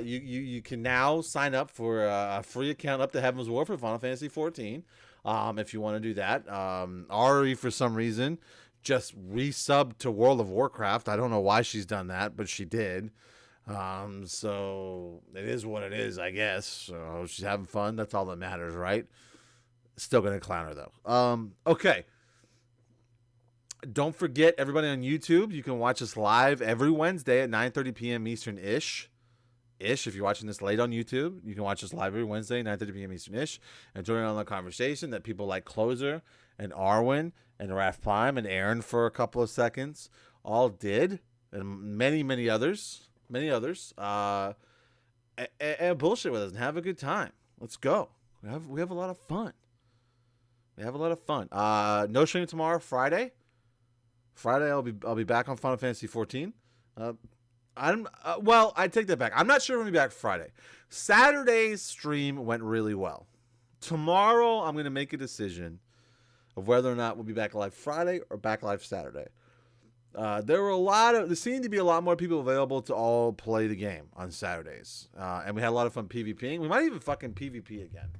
you can now sign up for a free account up to Heaven's War for Final Fantasy XIV. If you want to do that. Ari, for some reason, just resubbed to World of Warcraft. I don't know why she's done that, but she did. So it is what it is, I guess. So she's having fun. That's all that matters, right? Still gonna clown her though. Okay. Don't forget, everybody on YouTube, you can watch us live every Wednesday at 9:30 p.m. Eastern-ish. If you're watching this late on YouTube, you can watch us live every Wednesday, 9:30 p.m. Eastern-ish, and join in on the conversation that people like Closer and Arwen and Raph Prime and Aaron for a couple of seconds all did, and many others. And bullshit with us and have a good time. Let's go. We have a lot of fun. No stream tomorrow, Friday. I'll be back on Final Fantasy 14. I take that back. I'm not sure when we'll be back Friday. Saturday's stream went really well. Tomorrow I'm going to make a decision of whether or not we'll be back live Friday or back live Saturday. There seemed to be a lot more people available to all play the game on Saturdays. And we had a lot of fun PvPing. We might even fucking PvP again.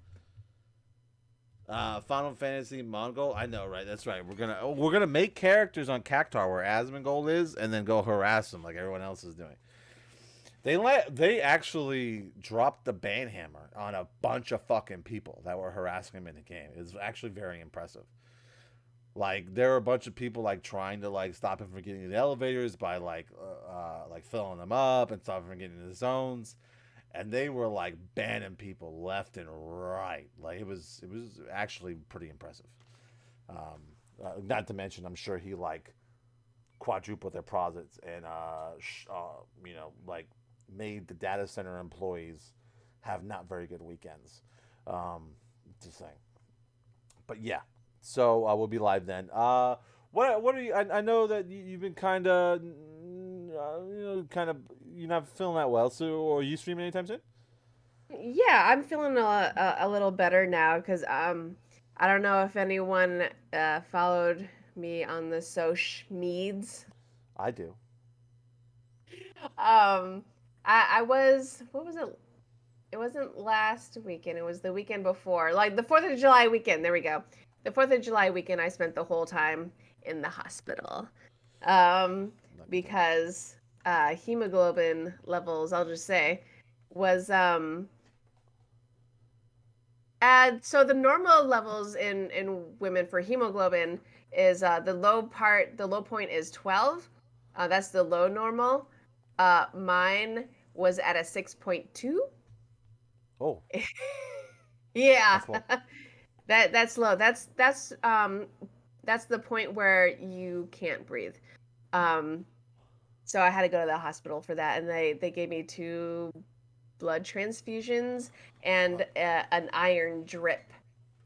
Final Fantasy Mongol. I know, right? That's right. We're gonna make characters on Cactar where Asmongold is, and then go harass them like everyone else is doing. They actually dropped the ban hammer on a bunch of fucking people that were harassing him in the game. It was actually very impressive. Like there were a bunch of people like trying to like stop him from getting in the elevators by like filling them up and stopping him from getting in the zones, and they were like banning people left and right. Like it was actually pretty impressive. Not to mention, I'm sure he like quadrupled their profits and like made the data center employees have not very good weekends. Just saying. But yeah, so we'll be live then. What are you? I know that you've been kind of you're not feeling that well. So are you streaming anytime soon? Yeah, I'm feeling a little better now because I don't know if anyone followed me on the social meds. I do. I was, what was it? It wasn't last weekend. It was the weekend before, like the 4th of July weekend. There we go. The 4th of July weekend, I spent the whole time in the hospital because hemoglobin levels, I'll just say, was so the normal levels in women for hemoglobin is the low point is 12. That's the low normal. Mine was at a 6.2. Oh, Yeah. that's low. That's low. That's the point where you can't breathe. So I had to go to the hospital for that, and they gave me 2 blood transfusions and an iron drip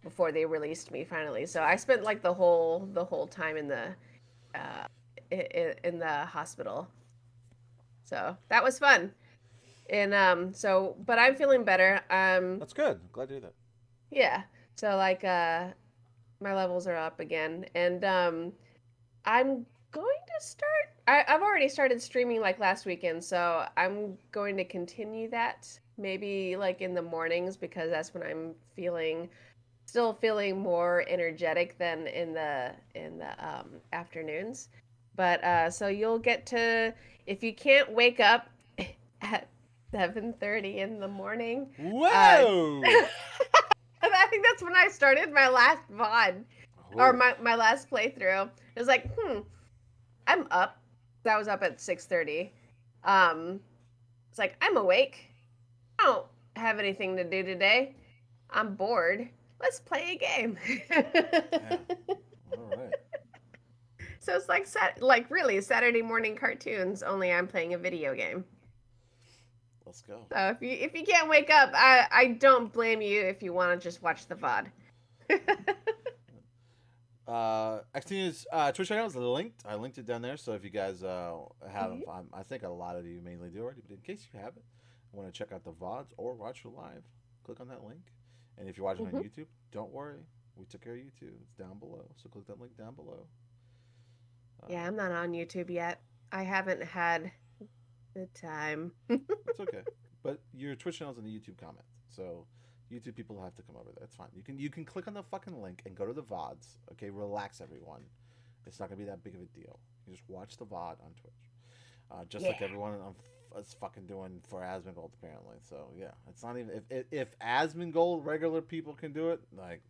before they released me finally. So I spent like the whole time in the hospital. So that was fun. And but I'm feeling better. That's good. Glad to hear that. Yeah. So like my levels are up again, and I'm going to start. I've already started streaming like last weekend, so I'm going to continue that maybe like in the mornings because that's when I'm still feeling more energetic than in the afternoons. But so you'll get to, if you can't wake up at 7:30 in the morning. Whoa! I think that's when I started my last VOD or my last playthrough. It was like, I'm up. I was up at 6:30. It's like I'm awake. I don't have anything to do today. I'm bored. Let's play a game. Yeah. All right. So it's like really Saturday morning cartoons. Only I'm playing a video game. Let's go. So if you can't wake up, I don't blame you if you want to just watch the VOD. Xtina's Twitch channel is linked. I linked it down there, so if you guys have, I think a lot of you mainly do already, but in case you haven't, want to check out the VODs or watch it live, click on that link. And if you're watching on YouTube, don't worry, we took care of YouTube. It's down below, so click that link down below. Yeah, I'm not on YouTube yet. I haven't had the time. It's okay, but your Twitch channel's in the YouTube comments, so YouTube people have to come over there. It's fine. You can click on the fucking link and go to the VODs. Okay, relax, everyone. It's not gonna be that big of a deal. You just watch the VOD on Twitch, just like everyone is fucking doing for Asmongold apparently. So yeah, it's not even if Asmongold regular people can do it, like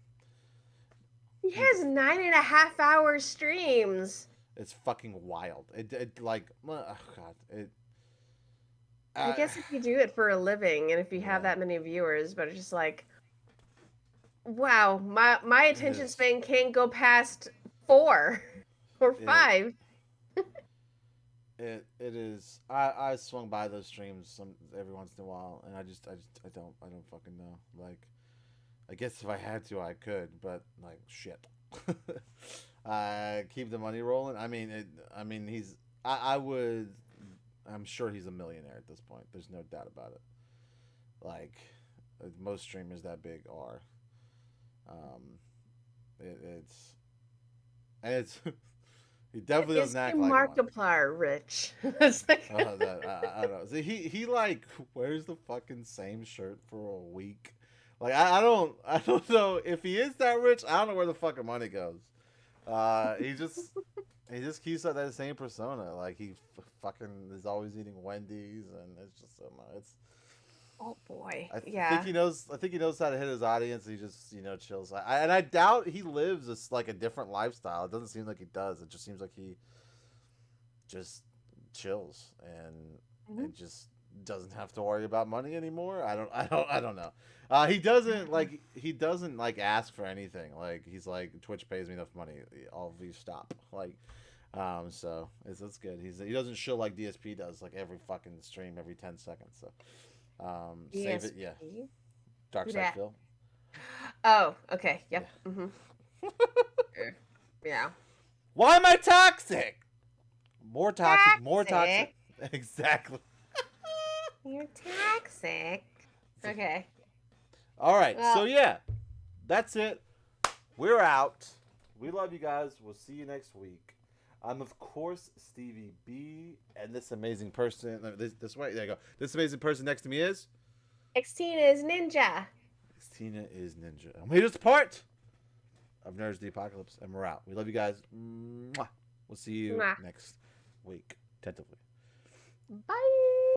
he has 9.5-hour streams. it's fucking wild. It like oh god it. I guess if you do it for a living and if you have that many viewers, but it's just like, wow, my attention span can't go past 4 or 5. It is. I swung by those streams every once in a while, and I don't fucking know. Like, I guess if I had to, I could, but like shit. Keep the money rolling. I mean, he's. I would. I'm sure he's a millionaire at this point. There's no doubt about it. Like, most streamers that big are. It's he definitely doesn't act like one. Markiplier rich. It's like I don't know. See, he like wears the fucking same shirt for a week. Like I don't know if he is that rich. I don't know where the fucking money goes. He just keeps up that same persona. Like he fucking is always eating Wendy's, and it's just so much. It's. Oh boy. I Yeah. think he knows how to hit his audience. He just chills. And I doubt he lives a different lifestyle. It doesn't seem like he does. It just seems like he just chills and just doesn't have to worry about money anymore. I don't know. He doesn't like ask for anything. Like he's like, Twitch pays me enough money. All of you stop. Like, so it's good. He doesn't show like DSP does, like every fucking stream every 10 seconds. So. Save it, yeah. Dark Side Phil. Oh, okay. Yep. Yeah. Mm-hmm. Yeah. Why am I toxic? More toxic. More toxic. Exactly. You're toxic. Okay. All right. Well, so yeah, that's it. We're out. We love you guys. We'll see you next week. I'm of course Stevie B, and this amazing person. This way. There you go. This amazing person next to me is. Xtina is ninja. Xtina is ninja. And we just part of Nerds the Apocalypse, and we're out. We love you guys. Mwah. We'll see you next week. Tentatively. Bye.